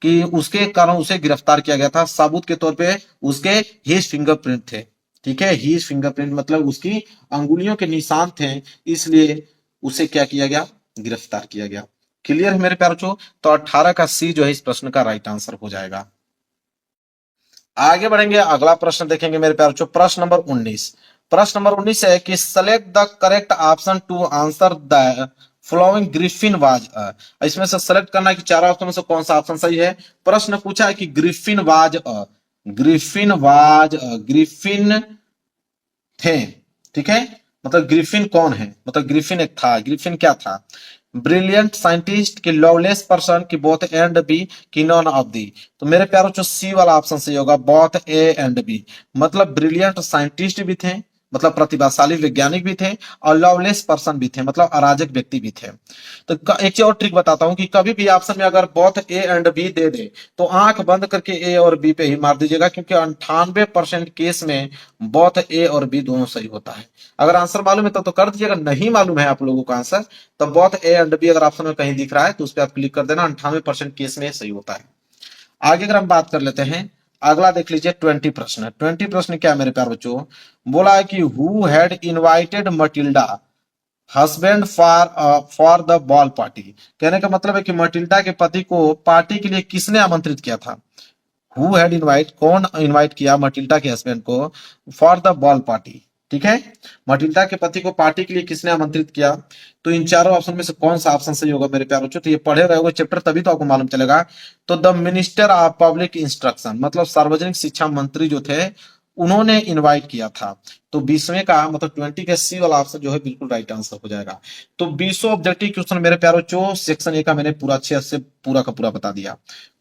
कि उसके कारण उसे गिरफ्तार किया गया था। सबूत के तौर पे उसके हिज फिंगरप्रिंट थे। ठीक है, हिज फिंगरप्रिंट मतलब उसकी अंगुलियों के निशान थे, इसलिए उसे क्या किया गया, गिरफ्तार किया गया। क्लियर है मेरे प्यारे बच्चों। तो 18 का सी जो है इस प्रश्न का राइट आंसर हो जाएगा। आगे बढ़ेंगे, अगला प्रश्न देखेंगे मेरे प्यारे बच्चों। प्रश्न नंबर 19। प्रश्न नंबर 19 है कि select the correct option to answer the following Griffin was a. इसमें से सेलेक्ट करना है कि 4 ऑप्शन में से कौन सा ऑप्शन सही है। प्रश्न पूछा है कि Griffin was a, Griffin was a, Griffin थे, ठीक है, मतलब ग्रिफिन कौन है, मतलब ग्रिफिन एक था। ग्रिफिन क्या था? ब्रिलियंट साइंटिस्ट की लवलेस पर्सन की बोथ ए एंड बी की नॉन ऑफ दी। तो मेरे प्यारों जो सी वाला ऑप्शन सही होगा, बोथ ए एंड बी। मतलब ब्रिलियंट साइंटिस्ट भी थे, मतलब प्रतिभाशाली वैज्ञानिक भी थे, और लवलेस पर्सन भी थे, मतलब अराजक व्यक्ति भी थे। तो एक चीज और ट्रिक बताता हूं कि कभी भी ऑप्शन में अगर बोथ ए एंड बी दे दे तो आंख बंद करके ए और बी पे ही मार दीजिएगा, क्योंकि 98% केस में बोथ ए और बी दोनों सही होता है। अगर आंसर मालूम है तो कर दीजिएगा, नहीं मालूम है आप लोगों का आंसर तो बोथ ए एंड बी अगर ऑप्शन में कहीं दिख रहा है तो उस पर आप क्लिक कर देना। 98% केस में सही होता है। आगे अगर हम बात कर लेते हैं, अगला देख लीजिए 20 प्रश्न। 20 प्रश्न क्या है मेरे प्यारे बच्चों। बोला है कि who had invited Matilda husband for the ball party. कहने का मतलब है कि मटिल्डा के पति को पार्टी के लिए किसने आमंत्रित किया था। हु हैड इनवाइट, कौन इनवाइट किया मटिल्डा के हस्बैंड को फॉर द बॉल पार्टी। ठीक है। मटिल्डा के पति को पार्टी के लिए किसने आमंत्रित किया? तो इन चारों ऑप्शन में से कौन सा ऑप्शन सही होगा मेरे प्यारे बच्चों? तो ये पढ़े रहोगे चैप्टर तभी तो आपको मालूम चलेगा। तो the minister of public instruction मतलब सार्वजनिक शिक्षा मंत्री जो थे उन्होंने इनवाइट किया था। तो 20वें का मतलब 20 का सी वाला ऑप्शन जो है बिल्कुल राइट आंसर हो जाएगा। तो 20 ऑब्जेक्टिव क्वेश्चन मेरे प्यारे बच्चों सेक्शन ए का मैंने पूरा अच्छे से पूरा का पूरा बता दिया।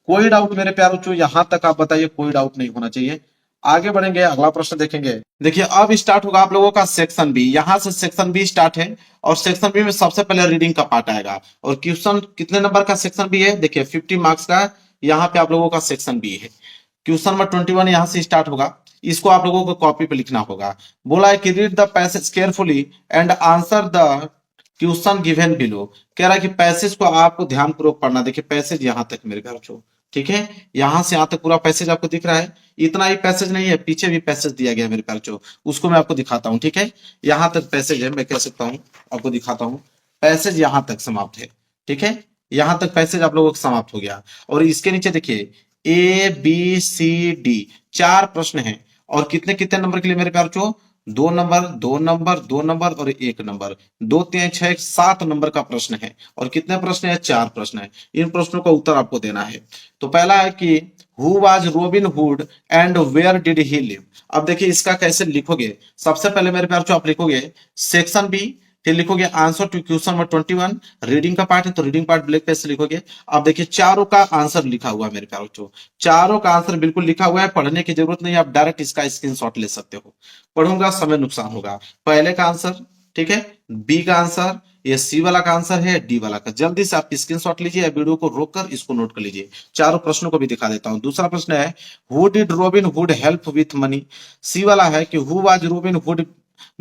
कोई डाउट मेरे प्यारे बच्चों यहां तक आप बताइए, कोई डाउट नहीं होना चाहिए। आगे बढ़ेंगे, अगला प्रश्न देखेंगे। देखिए अब स्टार्ट होगा आप लोगों का सेक्शन बी। यहां से सेक्शन बी स्टार्ट है और सेक्शन बी में सबसे पहले रीडिंग का पार्ट आएगा। और क्वेश्चन कितने नंबर का सेक्शन बी है? देखिए 50 मार्क्स का यहाँ पे आप लोगों का सेक्शन बी है। क्वेश्चन नंबर 21 यहां से स्टार्ट होगा। इसको आप लोगों को कॉपी पे लिखना होगा। बोला है कि read the passage carefully and answer the question given below. कह रहा है कि पैसेज को आपको ध्यानपूर्वक पढ़ना। देखिए पैसेज यहां तक मेरे प्यारे बच्चों, ठीक है, यहां से यहां तक पूरा पैसेज आपको दिख रहा है। इतना ही पैसेज नहीं है, पीछे भी पैसेज दिया गया है मेरे प्यारे बच्चों, उसको मैं आपको दिखाता हूं। ठीक है, यहां तक पैसेज है, मैं कह सकता हूं आपको दिखाता हूं। पैसेज यहां तक समाप्त है। ठीक है, यहां तक पैसेज आप लोगों का समाप्त हो गया। और इसके नीचे देखिए ए बी सी डी 4 प्रश्न हैं। और कितने कितने नंबर के लिए मेरे प्यारे बच्चों? 2 नंबर, 2 नंबर, 2 नंबर और 1 नंबर। 2 3 6 7 नंबर का प्रश्न है। और कितने प्रश्न है? 4 प्रश्न है। इन प्रश्नों का उत्तर आपको देना है। तो पहला है कि who was Robin Hood and where did he live. अब देखिए इसका कैसे लिखोगे। सबसे पहले मेरे प्यारे बच्चों आप लिखोगे सेक्शन बी, फिर लिखोगे answer to question number 21। Reading का पार्ट है तो रीडिंग पार्ट ब्लैक पेज से लिखोगे। अब देखिए चारों का आंसर लिखा हुआ है मेरे प्यारे बच्चों, चारों का आंसर बिल्कुल लिखा हुआ है। पढ़ने की जरूरत नहीं, आप डायरेक्ट इसका स्क्रीनशॉट ले सकते हो। पढ़ूंगा समय नुकसान होगा। पहले का आंसर, ठीक है, बी का आंसर, ये सी वाला का आंसर है, डी वाला का। जल्दी से आप स्क्रीनशॉट लीजिए, वीडियो को रोककर इसको नोट कर लीजिए। चारों प्रश्नों को भी दिखा देता हूं। दूसरा प्रश्न है who did Robin Hood help with money. C वाला है कि who was Robin Hood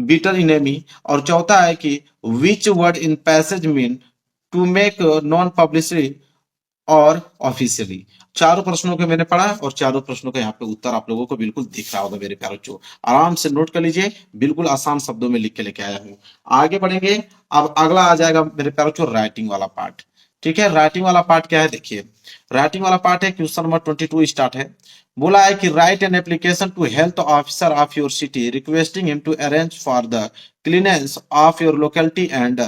bitter enemy. और चौथा है कि which word in passage mean to make known publicity और ऑफिशियली। चारों प्रश्नों के मैंने पढ़ा और चारों प्रश्नों का यहाँ पे उत्तर आप लोगों को बिल्कुल दिख रहा होगा मेरे प्यारे बच्चों। आराम से नोट कर लीजिए, बिल्कुल आसान शब्दों में लिख के लेके आया हूँ। आगे बढ़ेंगे। अब अगला आ जाएगा मेरे प्यारे बच्चों राइटिंग वाला पार्ट। ठीक है, राइटिंग वाला पार्ट क्या है? देखिए राइटिंग वाला पार्ट है क्वेश्चन नंबर 22 स्टार्ट है। बोला है कि write an application to health officer of your city requesting him to arrange for the cleanliness of your locality and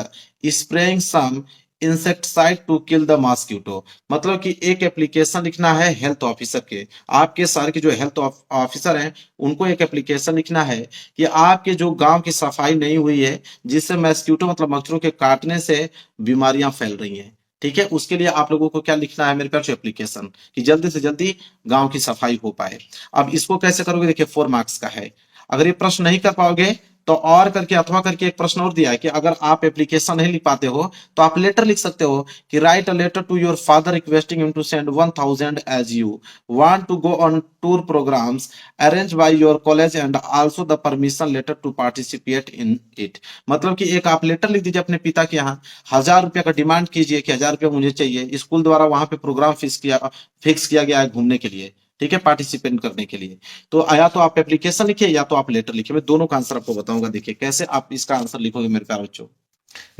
spraying some insecticide to kill the mosquito. मतलब कि एक application लिखना है health officer के, आपके शहर के जो हेल्थ ऑफिसर हैं उनको एक एप्लीकेशन लिखना है कि आपके जो गांव की सफाई नहीं हुई है, जिससे मॉस्किटो मतलब मच्छरों के काटने से बीमारियां फैल रही हैं। ठीक है, उसके लिए आप लोगों को क्या लिखना है मेरे प्यारे एप्लीकेशन, कि जल्दी से जल्दी गांव की सफाई हो पाए। अब इसको कैसे करोगे? देखिए 4 मार्क्स का है। अगर ये प्रश्न नहीं कर पाओगे तो और करके अथवा करके एक प्रश्न और दिया है कि अगर आप एप्लीकेशन नहीं लिख पाते हो तो आप लेटर लिख सकते हो कि write a letter to your father requesting him to send 1000 as you want to go on tour programmes arrange by your college and also the permission letter to participate in it. मतलब कि एक आप letter लिख दीजिए अपने पिता के यहाँ, 1000 रुपया का डिमांड कीजिए कि 1000 रुपया मुझे चाहिए, स्कूल द्वारा वहां पे प्रोग्राम फिक्स किया गया है घूमने के लिए, ठीक है, पार्टिसिपेट करने के लिए। तो या तो आप एप्लीकेशन लिखिए या तो आप लेटर लिखिए। मैं दोनों का आंसर आपको बताऊंगा। देखिए कैसे आप इसका आंसर लिखोगे मेरे प्यारे बच्चों।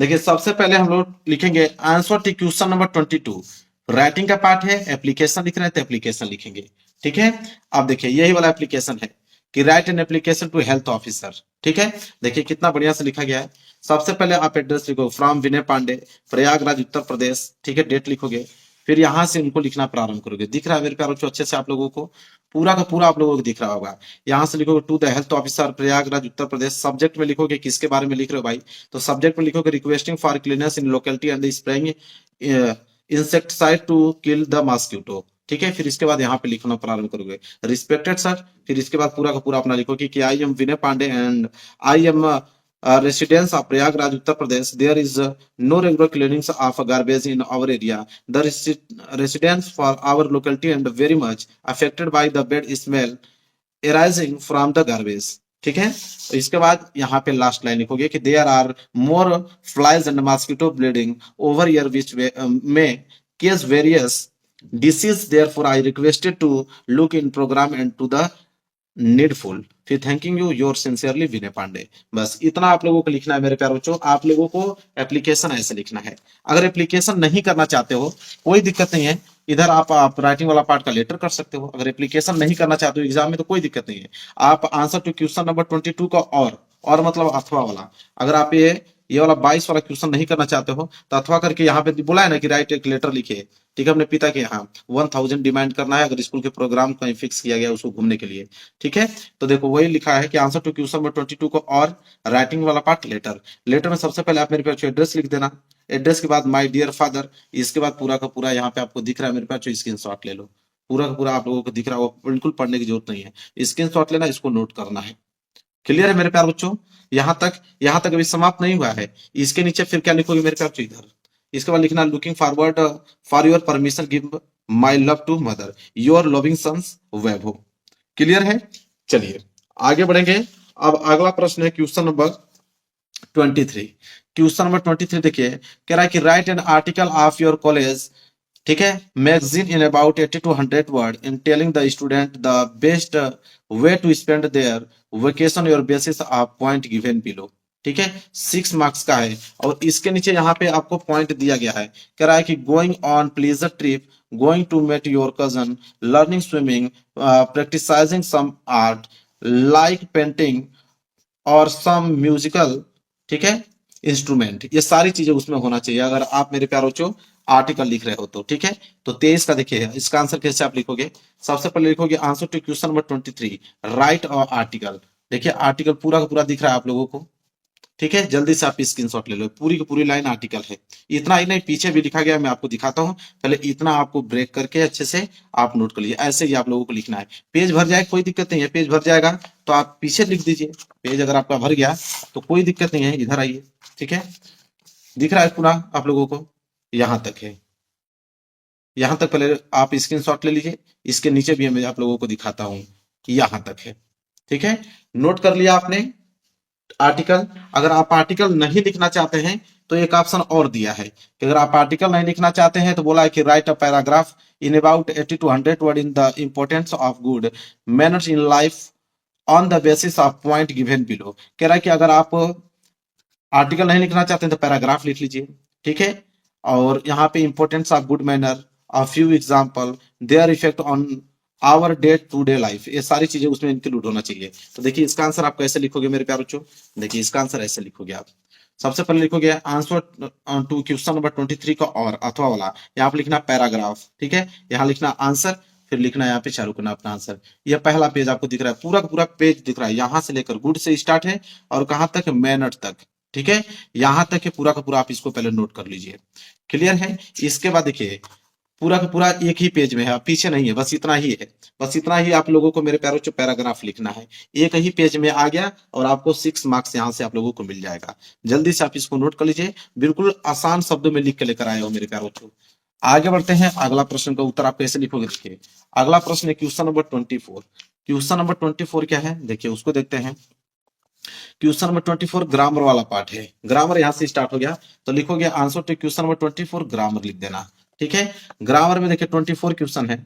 देखिए सबसे पहले हम लोग लिखेंगे answer to question number 22। Writing का पार्ट है, एप्लीकेशन लिख रहे हैं तो एप्लीकेशन लिखेंगे। ठीक है, अब देखिए यही वाला एप्लीकेशन है कि write an application to health officer. ठीक है, देखिए कितना बढ़िया से लिखा गया है। सबसे पहले आप एड्रेस लिखो फ्रॉम विनय पांडे, प्रयागराज उत्तर प्रदेश। ठीक है, डेट लिखोगे, फिर यहां से उनको लिखना प्रारंभ करोगे। दिख रहा है मेरे प्यारे बच्चों अच्छे से आप लोगों को? पूरा का पूरा आप लोगों को दिख रहा होगा। यहां से लिखोगे to the health officer Prayagraj Uttar Pradesh. Subject में लिखोगे किसके बारे में लिख रहे हो भाई, तो सब्जेक्ट में लिखोगे requesting for cleanliness in locality and spraying insecticide to kill the mosquito. ठीक है, फिर इसके बाद यहाँ पे लिखना प्रारंभ करोगे रिस्पेक्टेड सर। फिर इसके बाद पूरा का पूरा अपना लिखोगे कि I am Vinay Pandey and I am residents of Prayagraj, Uttar Pradesh. There is no regular cleanings of garbage in our area. The residents for our locality and very much affected by the bad smell arising from the garbage. ठीक है, तो इसके बाद यहाँ पे last line लिखोगे कि there are more flies and mosquito breeding over year which may cause various disease therefore I requested to look in programme and to the needful. फिर thanking you your sincerely Vinay Pandey. बस इतना आप लोगों को लिखना है मेरे प्यारे बच्चों। आप लोगों को एप्लीकेशन ऐसे लिखना है। अगर एप्लीकेशन नहीं करना चाहते हो कोई दिक्कत नहीं है, इधर आप राइटिंग वाला पार्ट का लेटर कर सकते हो। अगर एप्लीकेशन नहीं करना चाहते हो एग्जाम में तो कोई दिक्कत नहीं है, आप आंसर टू क्वेश्चन नंबर 22 का और और मतलब अथवा वाला। अगर आप ये वाला 22 वाला क्वेश्चन नहीं करना चाहते हो तो अथवा करके यहाँ पे बोला है ना कि राइट एक लेटर लिखिए, ठीक है, अपने पिता के यहाँ 1000 डिमांड करना है अगर स्कूल के प्रोग्राम कहीं फिक्स किया गया उसको घूमने के लिए, ठीक है। तो देखो वही लिखा है कि आंसर टू क्वेश्चन नंबर 22 को और राइटिंग वाला पार्ट लेटर। लेटर में सबसे पहले आप मेरे पास एड्रेस लिख देना, एड्रेस के बाद माय डियर फादर, इसके बाद पूरा का पूरा यहाँ पे आपको दिख रहा है मेरे पास, स्क्रीनशॉट ले लो, पूरा का पूरा आप लोगों को दिख रहा है, बिल्कुल पढ़ने की जरूरत नहीं है, स्क्रीनशॉट लेना, इसको नोट करना है। क्लियर है मेरे प्यारे बच्चों? यहाँ तक अभी समाप्त नहीं हुआ है। इसके नीचे फिर क्या लिखोगे मेरे प्यारे बच्चों, इधर इसके बाद लिखना looking forward for your permission give my love to mother your loving sons Vaibhav. Clear है? चलिए आगे बढ़ेंगे। अब अगला प्रश्न है क्वेश्चन नंबर 23। क्वेश्चन नंबर 23 देखिए, कह रहा है कि write an article of your college, ठीक है, magazine in about 80 to 100 word in telling the student the best way to spend their vacation your basis of point given below, ठीक है, 6 marks का है। और इसके नीचे यहाँ पे आपको पॉइंट दिया गया है, कह रहा है कि going on pleasure trip, going to meet your cousin, learning swimming, practising some art like painting और सम म्यूजिकल, ठीक है, इंस्ट्रूमेंट, ये सारी चीजें उसमें होना चाहिए अगर आप मेरे प्यारो बच्चों आर्टिकल लिख रहे हो तो, ठीक है। तो 23 का देखिए इसका आंसर कैसे आप लिखोगे, सबसे पहले लिखोगे answer to question number 23 write और आर्टिकल। देखिए आर्टिकल पूरा का पूरा दिख रहा है आप लोगों को, ठीक है, जल्दी से आप स्क्रीनशॉट ले लो, पूरी की पूरी लाइन आर्टिकल है। इतना ही नहीं, पीछे भी लिखा गया, मैं आपको दिखाता हूं, पहले इतना आपको ब्रेक करके अच्छे से आप नोट कर लीजिए, ऐसे ही आप लोगों को लिखना है। पेज भर जाए कोई दिक्कत नहीं है, पेज भर जाएगा तो आप पीछे लिख दीजिए, पेज अगर आपका भर गया तो कोई दिक्कत नहीं है, इधर आइए, ठीक है, दिख रहा है पूरा आप लोगों को, यहां तक है, यहां तक पहले आप स्क्रीनशॉट ले लीजिए, इसके नीचे भी मैं आप लोगों को दिखाता हूं कि यहां तक है, ठीक है। नोट कर लिया आपने आर्टिकल। अगर आप आर्टिकल नहीं लिखना चाहते हैं तो एक ऑप्शन और दिया है कि अगर आप आर्टिकल नहीं लिखना चाहते हैं तो बोला है कि write a paragraph in about 80 to 100 word in the importance of good manners in life on the basis of point given below. कह रहा है कि अगर आप आर्टिकल नहीं लिखना चाहते हैं तो पैराग्राफ लिख लीजिए, ठीक है। और यहाँ पे importance of good manner, a few example, their effect on our day to day life, ये सारी चीजें उसमें इंक्लूड होना चाहिए। तो देखिए इसका आंसर आप कैसे लिखोगे मेरे प्यारे बच्चों, देखिए इसका आंसर ऐसे लिखोगे आप, सबसे पहले लिखोगे आंसर टू क्वेश्चन नंबर 23 का और अथवा वाला, यहाँ पे लिखना पैराग्राफ, ठीक है, यहाँ लिखना आंसर, फिर लिखना यहाँ पे चालू करना अपना आंसर। यह पहला पेज आपको दिख रहा है, पूरा का पूरा पेज दिख रहा है, यहाँ से लेकर गुड से स्टार्ट है और कहाँ तक, मैनर तक, ठीक है, यहाँ तक है पूरा का पूरा, आप इसको पहले नोट कर लीजिए। क्लियर है? इसके बाद देखिए पूरा का पूरा एक ही पेज में है, पीछे नहीं है, बस इतना ही है, बस इतना ही आप लोगों को मेरे प्यारों से पैराग्राफ लिखना है, एक ही पेज में आ गया और आपको 6 मार्क्स यहाँ से आप लोगों को मिल जाएगा। जल्दी से आप इसको नोट कर लीजिए, बिल्कुल आसान शब्दों में लिख के लेकर आए हो मेरे प्यारों को। आगे बढ़ते हैं, अगला प्रश्न का उत्तर आप कैसे लिखोगे, देखिए अगला प्रश्न है क्वेश्चन नंबर 24। क्वेश्चन नंबर 24 क्या है, देखिए उसको देखते हैं। क्वेश्चन नंबर 24 ग्रामर वाला पार्ट है, ग्रामर यहाँ से स्टार्ट हो गया, तो लिखोगे answer to question number 24 grammar लिख देना, ठीक है। ग्रामर में देखिए 24 क्वेश्चन है,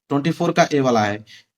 24 का ए वाला है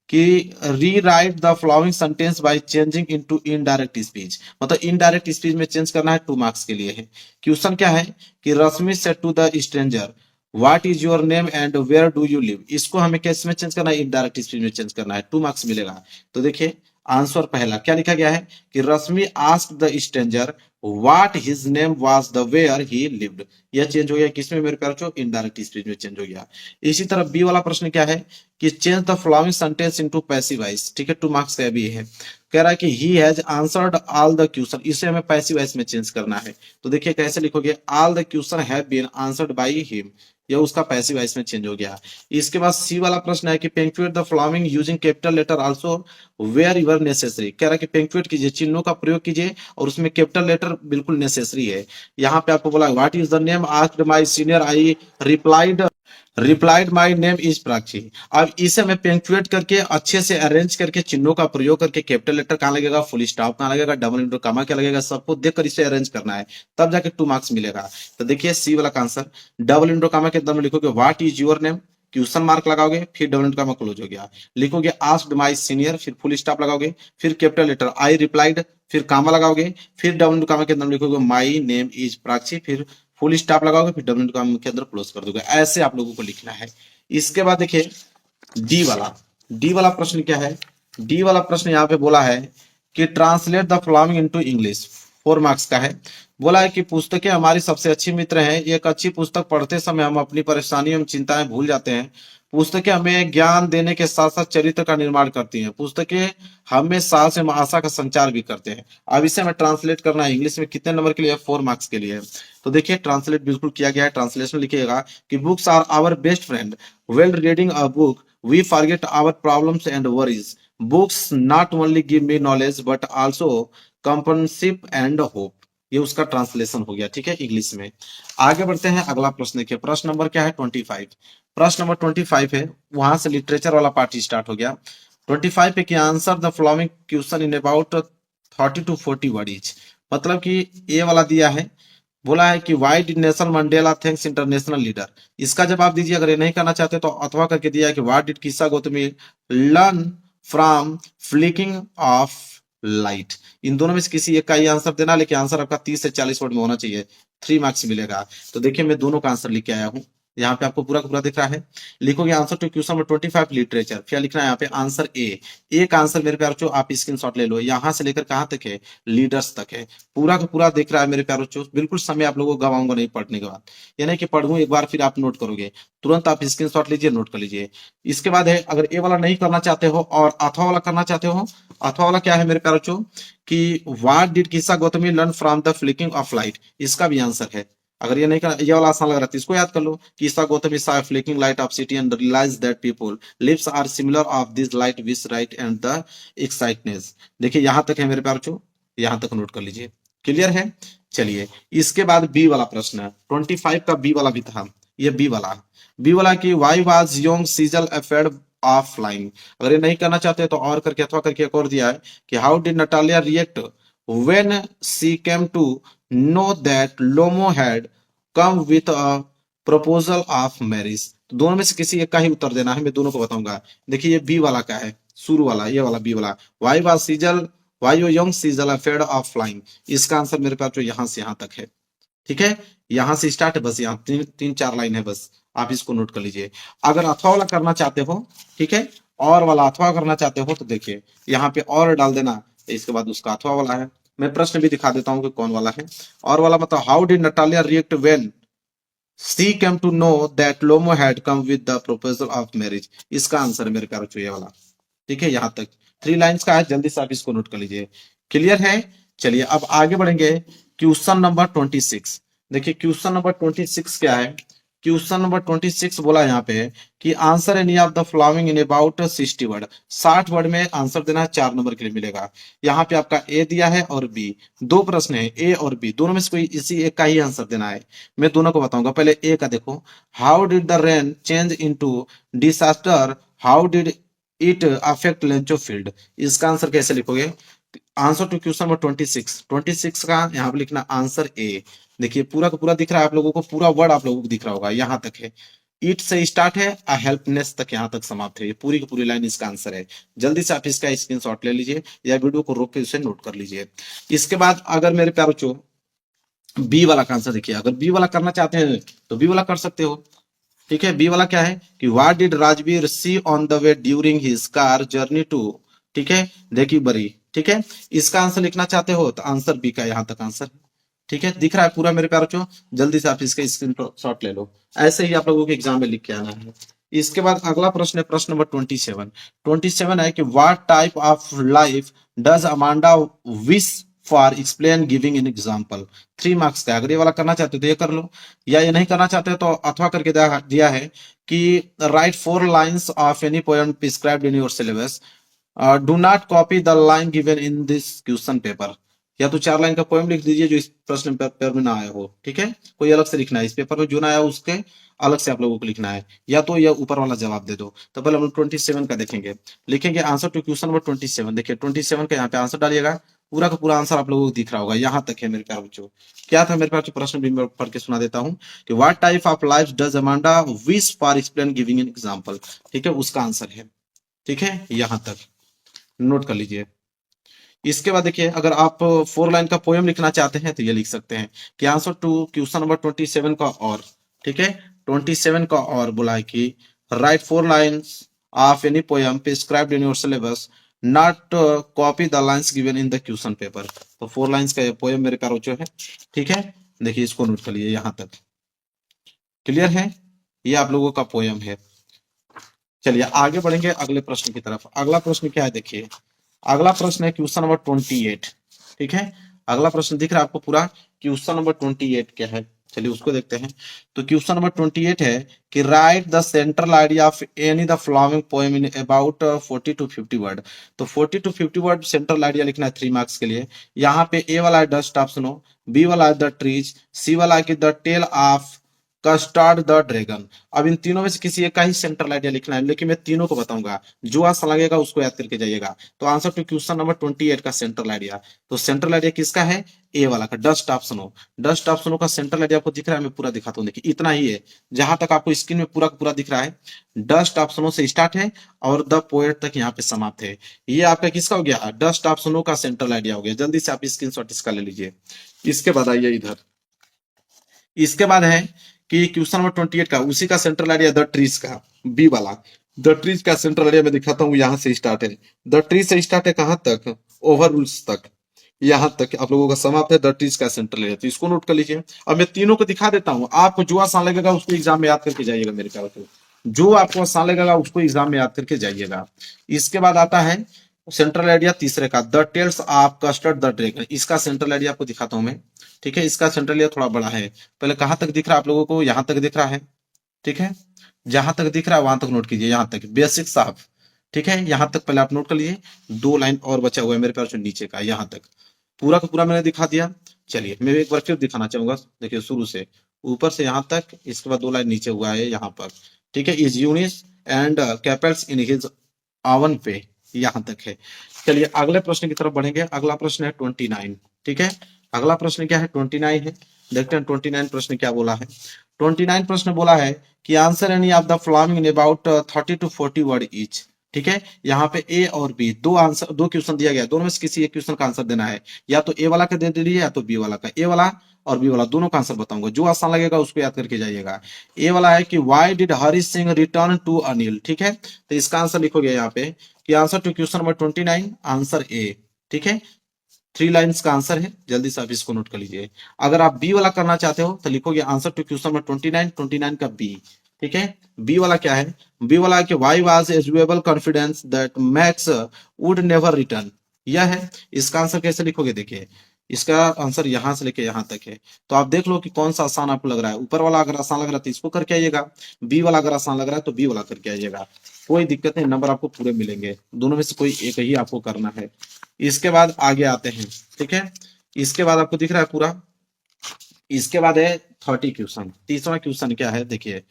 कि री right the following sentence by changing into indirect speech, मतलब इनडायरेक्ट स्पीच में चेंज करना है, 2 मार्क्स के लिए है। क्वेश्चन क्या है कि Rashmi said to the stranger what is your name and where do you live, इसको हमें कैसे में चेंज करना है, इनडायरेक्ट स्पीच में चेंज करना है, 2 मार्क्स मिलेगा। तो देखिए आंसर पहला क्या लिखा गया है कि Rashmi asked the stranger what his name was the where he lived, यह चेंज हो गया किसमें मेरे प्यारे बच्चों, इनडायरेक्ट स्पीच में चेंज हो गया। इसी तरह बी वाला प्रश्न क्या है कि change the following sentence into passive voice, ठीक है, 2 मार्क्स का भी है। कह रहा है कि he has answered all the question, इसे हमें पैसिव वॉइस में चेंज करना है। तो देखिए कैसे लिखोगे, all the question have been answered by him, यह उसका पैसिव वॉइस में चेंज हो गया। इसके बाद सी वाला प्रश्न है कि punctuate the following using capital letter also wherever necessary, कह रहा है कि पंक्चुएट कीजिए, चिन्हों का प्रयोग कीजिए और उसमें कैपिटल लेटर बिल्कुल नेसेसरी है। यहाँ पे आपको बोला what is the name asked my senior I replied my name is Prachi. अब इसे हमें पंक्चुएट करके अच्छे से अरेंज करके चिन्हों का प्रयोग करके कैपिटल लेटर कहाँ लगेगा, फुल स्टॉप कहाँ लगेगा, डबल इंटू कॉमा क्या लगेगा, सबको देखकर इसे अरेंज करना है, तब जाके 2 मार्क्स मिलेगा। तो देखिए सी वाला का आंसर डबल इंटू कॉमा के अंदर में लिखोगे what is your name, question mark लगाओगे, फिर डबल इंटू कॉमा क्लोज हो गया, लिखोगे आस्क्ड माय सीनियर, फिर फुल स्टॉप लगाओगे, फिर कैपिटल लेटर आई रिप्लाइड, फिर कॉमा लगाओगे, फिर डबल इंटू कॉमा के अंदर लिखोगे माय नेम इज प्राची, फिर फुल स्टॉप लगाओगे, फिर डबल इंटू कॉमा के अंदर क्लोज कर दोगे। ऐसे आप लोगों को लिखना है। इसके बाद देखिए डी वाला प्रश्न क्या है, डी वाला प्रश्न यहाँ पे बोला है कि translate the following into English. 4 marks का है। बोला है कि पुस्तकें हमारी सबसे अच्छी मित्र हैं। एक अच्छी पुस्तक पढ़ते समय हम अपनी परेशानी एवं चिंताएं भूल जाते हैं। पुस्तकें हमें ज्ञान देने के साथ साथ चरित्र का निर्माण करती हैं। पुस्तकें हमें साहस एवं आशा का संचार भी करते हैं। अब इसे हमें ट्रांसलेट करना है इंग्लिश में। कितने नंबर के लिए? 4 मार्क्स के लिए। तो देखिए ट्रांसलेट बिल्कुल किया गया है। ट्रांसलेशन लिखिएगा कि books are our best friend. Well reading a book we forget our problems and worries. Books not only give me knowledge but also companionship and hope. ये उसका ट्रांसलेशन हो गया, ठीक है, इंग्लिश में। आगे बढ़ते हैं, अगला प्रश्न देखिए। प्रश्न नंबर क्या है? 25। प्रश्न नंबर 25 है, वहां से लिटरेचर वाला पार्ट स्टार्ट हो गया। 25 पे कि answer the following question in about 30 to 40 word etch. मतलब कि ए वाला दिया है, बोला है कि why did Nelson Mandela thanks international leader. इसका जवाब दीजिए। अगर ये नहीं करना चाहते तो अथवा करके दिया है कि what did Kisa Gautami learn from flicking of light. इन दोनों में से किसी एक का ही आंसर देना, लेकिन आंसर आपका 30 से 40 वर्ड में होना चाहिए। 3 मार्क्स मिलेगा। तो देखिए मैं दोनों का आंसर लिख के आया हूं। यहाँ पे आपको पूरा का पूरा दिख रहा है। लिखोगे answer to question number 25 literature. क्या लिखना है यहाँ पे? Answer A. एक आंसर मेरे प्यारों आप स्क्रीनशॉट ले लो। यहाँ से लेकर कहाँ तक है? लीडर्स तक है। पूरा का पूरा दिख रहा है मेरे प्यारों। बिल्कुल समय आप लोगों को गवाऊंगा नहीं पढ़ने के बाद। यानी कि पढ़ूं एक बार फिर आप नोट करोगे, तुरंत आप स्क्रीनशॉट लीजिए, नोट कर लीजिए। इसके बाद है, अगर ए वाला नहीं करना चाहते हो और अथवा वाला करना चाहते हो। अथवा वाला क्या है मेरे प्यारों कि what did Kisa Gautami learn from the flicking of light. इसका भी आंसर है। अगर ये नहीं करना, ये वाला आसान लग रहा है तो इसको याद कर लो। किस्सा Gautami saw a flicking light of city and realized that people lives are similar of this light which right and the excitement। देखिए यहां तक है मेरे प्यारों, यहां तक नोट कर लीजिए। क्लियर है? चलिए इसके बाद बी वाला प्रश्न है। 25 का बी वाला भी था। ये बी वाला, बी वाला की why was young seagull afraid of flying. अगर ये नहीं करना चाहते तो और करके अथवा करके एक और दिया है कि how did Natalia react when she came to know that Lomov had come with a proposal of marriage. तो दोनों में से किसी एक का ही उत्तर देना है, मैं दोनों को बताऊंगा। देखिए ये बी वाला का है, शुरू वाला, ये वाला बी वाला। Why was seagull why yo young seagull afraid of flying. इसका आंसर मेरे पास जो यहां से यहां तक है, ठीक है। यहां से स्टार्ट है, बस यहाँ तीन चार लाइन है, बस आप इसको नोट कर लीजिए। अगर अथवा वाला करना चाहते हो, ठीक है, और वाला अथवा करना चाहते हो तो देखिए यहाँ पे और डाल देना, तो इसके बाद उसका अथवा वाला है। मैं प्रश्न भी दिखा देता हूँ कि कौन वाला है। और वाला मतलब how did Natalia react when she came to know that Lomov had come with the proposal of marriage. इसका आंसर है मेरे प्यारे चाहिए वाला, ठीक है। यहां तक 3 लाइन्स का है, जल्दी से आप इसको नोट कर लीजिए। क्लियर है? चलिए अब आगे बढ़ेंगे। Question number 26। देखिए क्वेश्चन नंबर 26 क्या है? क्वेश्चन नंबर 26 बोला यहाँ पे कि answer any of the following in about 60 word. 60 word में आंसर देना है, 4 नंबर के लिए मिलेगा। यहाँ पे आपका ए दिया है और बी, 2 प्रश्न है, ए और बी, दोनों में से कोई इसी एक का ही आंसर देना है। मैं दोनों को बताऊंगा। पहले ए का देखो, how did the rain change into disaster, how did it affect Lencho field. इसका आंसर कैसे लिखोगे? आंसर टू क्वेश्चन नंबर 26 का यहाँ पे लिखना आंसर ए। देखिए पूरा का पूरा दिख रहा है आप लोगों को, पूरा वर्ड आप लोगों को दिख रहा होगा। यहाँ तक है, इट से स्टार्ट है, अ हेल्पनेस तक यहाँ तक समाप्त है। ये पूरी की पूरी लाइन इसका आंसर है। जल्दी से आप इसका स्क्रीनशॉट ले लीजिए या वीडियो को रोक के उसे नोट कर लीजिए। इसके बाद अगर मेरे प्यारों बी वाला का आंसर देखिए, अगर बी वाला करना चाहते हैं तो बी वाला कर सकते हो, ठीक है। बी वाला क्या है कि what did Rajveer see on the way during his car journey to, ठीक है, देखी बरी, ठीक है। इसका आंसर लिखना चाहते हो तो आंसर बी का यहाँ तक आंसर, ठीक है। दिख रहा है पूरा मेरे प्यारों? जल्दी से आप इसका स्क्रीनशॉट ले लो। ऐसे ही आप लोगों के एग्जाम में लिख के आना है। इसके बाद अगला प्रश्न है, प्रश्न नंबर 27 है कि what type of life does Amanda wish for explain giving an example. 3 marks का। अगर ये वाला करना चाहते हो तो ये कर लो, या ये नहीं करना चाहते हो तो अथवा करके दिया है कि right 4 lines of any poem prescribed in your syllabus, do not copy the line given in this question paper. या तो 4 लाइन का पोएम लिख दीजिए जो इस प्रश्न पेपर में ना आया हो, ठीक है। कोई अलग से लिखना है, इस पेपर में जो ना आया उसके अलग से आप लोगों को लिखना है, या तो यह ऊपर वाला जवाब दे दो। तो पहले हम लोग 27 का देखेंगे। लिखेंगे आंसर टू क्वेश्चन नंबर 27। देखिए 27 का यहाँ पे आंसर डालिएगा। पूरा का पूरा आंसर आप लोगों को दिख रहा होगा। यहाँ तक है मेरे प्यारे बच्चों। क्या था मेरे पास प्रश्न भी मैं पढ़ के सुना देता हूँ कि what type of life does Amanda wish for explain giving an example, ठीक है, उसका आंसर है, ठीक है। यहाँ तक नोट कर लीजिए। इसके बाद देखिए अगर आप 4 लाइन का पोएम लिखना चाहते हैं तो ये लिख सकते हैं कि आंसर टू क्वेश्चन नंबर 27 का और, ठीक है, 27 का और बोला है कि right 4 lines of any poem prescribed in your syllabus, not copy the lines given in the question paper. तो 4 लाइन्स का ये पोएम मेरे प्यारो जो है, ठीक है, देखिए इसको नोट कर लिए यहां तक। क्लियर है, ये आप लोगों का पोएम है। चलिए आगे बढ़ेंगे अगले प्रश्न की तरफ। अगला प्रश्न क्या है देखिए, अगला प्रश्न है क्वेश्चन नंबर 28। ठीक है, अगला प्रश्न दिख रहा है आपको पूरा, क्वेश्चन नंबर 28 क्या है, चलिए उसको देखते हैं। तो क्वेश्चन नंबर 28 है कि right the central idea of any the following poem in about 40 to 50 word. तो 40 to 50 वर्ड सेंट्रल आइडिया लिखना है 3 मार्क्स के लिए। यहाँ पे ए वाला है डस्ट ऑफ स्नो, बी वाला है द ट्रीज, सी वाला है कि the tale of Custard the Dragon. अब इन तीनों में से किसी एक का ही सेंट्रल आइडिया लिखना है, लेकिन मैं तीनों को बताऊंगा, जो आसान लगेगा उसको याद करके जाइएगा। तो आंसर टू क्वेश्चन नंबर 28 का सेंट्रल आइडिया, तो सेंट्रल आइडिया किसका है, ए वाला का, dust of snow. Dust of snow का सेंट्रल आइडिया आपको दिख रहा है, मैं पूरा दिखाता हूँ, देखिए इतना ही है, जहां तक आपको स्क्रीन में पूरा पूरा दिख रहा है, डस्ट ऑफ स्नो से स्टार्ट है और द पोएट तक यहाँ पे समाप्त है। ये आपका किसका हो गया, डस्ट ऑफ स्नो का सेंट्रल आइडिया हो गया। जल्दी से आप स्क्रीनशॉट इसका ले लीजिए। इसके बाद आइए इधर, इसके बाद है कि क्वेश्चन नंबर 28 का, उसी का सेंट्रल आइडिया द ट्रीज का, बी वाला। द ट्रीज का सेंट्रल आइडिया मैं दिखाता हूँ, यहां से स्टार्ट है, द ट्रीज से स्टार्ट है कहां तक, ओवर रूल्स तक, यहां तक आप लोगों का समाप्त है द ट्रीज का सेंट्रल आइडिया। तो इसको नोट कर लीजिए। अब मैं तीनों को दिखा देता हूँ, आपको जो आसान लगेगा उसको एग्जाम में याद करके जाइएगा मेरे ख्याल से, जो आपको आसान लगेगा उसको एग्जाम में याद करके जाइएगा। इसके बाद आता है सेंट्रल आइडिया तीसरे का, the tales of Custard the Dragon. इसका सेंट्रल आइडिया आपको दिखाता हूं मैं, ठीक है, इसका सेंट्रल आइडिया थोड़ा बड़ा है। पहले कहां तक दिख रहा है आप लोगों को, यहां तक दिख रहा है, ठीक है, जहां तक दिख रहा है वहां तक नोट कीजिए, यहां तक बेसिक्स ऑफ, ठीक है, यहां तक पहले आप नोट कर लिए। 2 लाइन और बचा हुआ है मेरे पास नीचे का, यहां तक पूरा का पूरा मैंने दिखा दिया। चलिए मैं एक बार फिर दिखाना चाहूंगा, देखिए शुरू से ऊपर से यहां तक, इसके बाद 2 लाइन नीचे हुआ है यहां पर, ठीक है, is Eunice and Capels in his own pay, यहां तक है। चलिए अगले प्रश्न की तरफ बढ़ेंगे। अगला प्रश्न है 29, ठीक है, अगला प्रश्न क्या है, 29 है। देखते हैं 29 प्रश्न क्या बोला है। 29 प्रश्न बोला है कि answer any of the following in about 30 to 40 word each. ठीक है, यहाँ पे ए और बी दो आंसर, 2 क्वेश्चन दिया गया, दोनों में से किसी एक क्वेश्चन का आंसर देना है, या तो ए वाला का दे दीजिए या तो बी वाला का। ए वाला और बी वाला दोनों का आंसर बताऊंगा, जो आसान लगेगा उसको याद करके जाइएगा। ए वाला है कि why did Hari Singh return to Anil. ठीक है, तो इसका आंसर लिखोगे यहाँ पे कि answer to question number 29 answer A. ठीक है, 3 लाइन्स का आंसर है, जल्दी से आप इसको नोट कर लीजिए। अगर आप बी वाला करना चाहते हो तो लिखोगे आंसर टू क्वेश्चन नंबर 29 का बी। ठीक है, बी वाला क्या है, बी वाला है कि why was Ausable confidence that Max would never return, यह है। इसका आंसर कैसे लिखोगे, देखिए इसका आंसर यहां से लेके यहां तक है, तो आप देख लो कि कौन सा आसान आपको लग रहा है। ऊपर वाला अगर आसान लग रहा है तो इसको करके आइएगा, बी वाला अगर आसान लग रहा है तो बी वाला करके आइएगा, कोई दिक्कत नहीं, नंबर आपको पूरे मिलेंगे, दोनों में से कोई एक ही आपको करना है। इसके बाद आगे आते हैं, ठीक है, इसके बाद आपको दिख रहा है पूरा, इसके बाद है 30 क्वेश्चन। तीसरा क्वेश्चन क्या है देखिए,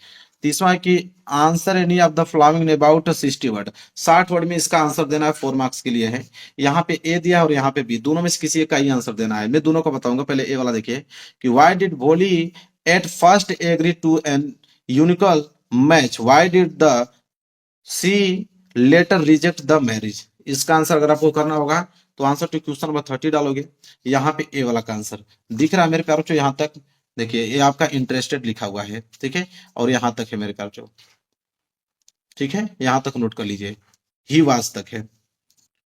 तीसरा है कि answer any of the following in about 60 word. 60 word में इसका आंसर देना है, 4 मार्क्स के लिए है। यहाँ पे ए दिया है और यहाँ पे बी, दोनों में से किसी एक का ही आंसर देना है। मैं दोनों को बताऊंगा, पहले ए वाला देखिए कि why did Bholi at first agree to an unequal match, why did the she later reject the marriage. इसका आंसर अगर आपको करना होगा तो आंसर टू क्वेश्चन नंबर 30 डालोगे। यहाँ पे ए वाला का आंसर दिख रहा है मेरे प्यारों, यहाँ तक देखिए, ये आपका इंटरेस्टेड लिखा हुआ है, ठीक है, और यहाँ तक है मेरे प्यारों, ठीक है, यहाँ तक नोट कर लीजिए, ही वाज तक है।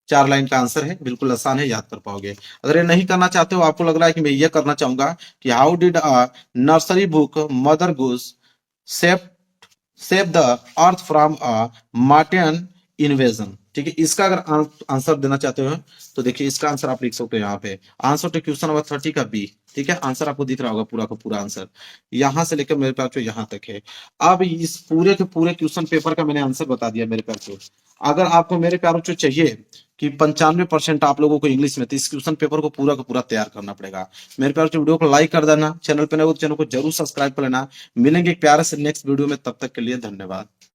4 लाइन का आंसर है, बिल्कुल आसान है, याद कर पाओगे। अगर ये नहीं करना चाहते हो, आपको लग रहा है कि मैं ये करना चाहूंगा कि how did a nursery book mother goose save save the earth from a Martian invasion. ठीक है, इसका अगर आंसर देना चाहते हो तो देखिए इसका आंसर आप लिख सकते हो यहाँ पे, आंसर टू क्वेश्चन नंबर 30 का बी। ठीक है, आंसर आपको दिख रहा होगा पूरा का पूरा आंसर, यहां से लेकर मेरे पास जो यहाँ तक है। अब इस पूरे के पूरे क्वेश्चन पेपर का मैंने आंसर बता दिया मेरे पास। अगर आपको मेरे प्यारों जो चाहिए कि 95% आप लोगों को इंग्लिश में, तो इस क्वेश्चन पेपर को पूरा का पूरा तैयार करना पड़ेगा। मेरे प्यारों वीडियो को लाइक कर देना, चैनल पे नए हो तो चैनल को जरूर सब्सक्राइब कर लेना। मिलेंगे एक प्यारे से नेक्स्ट वीडियो में, तब तक के लिए धन्यवाद।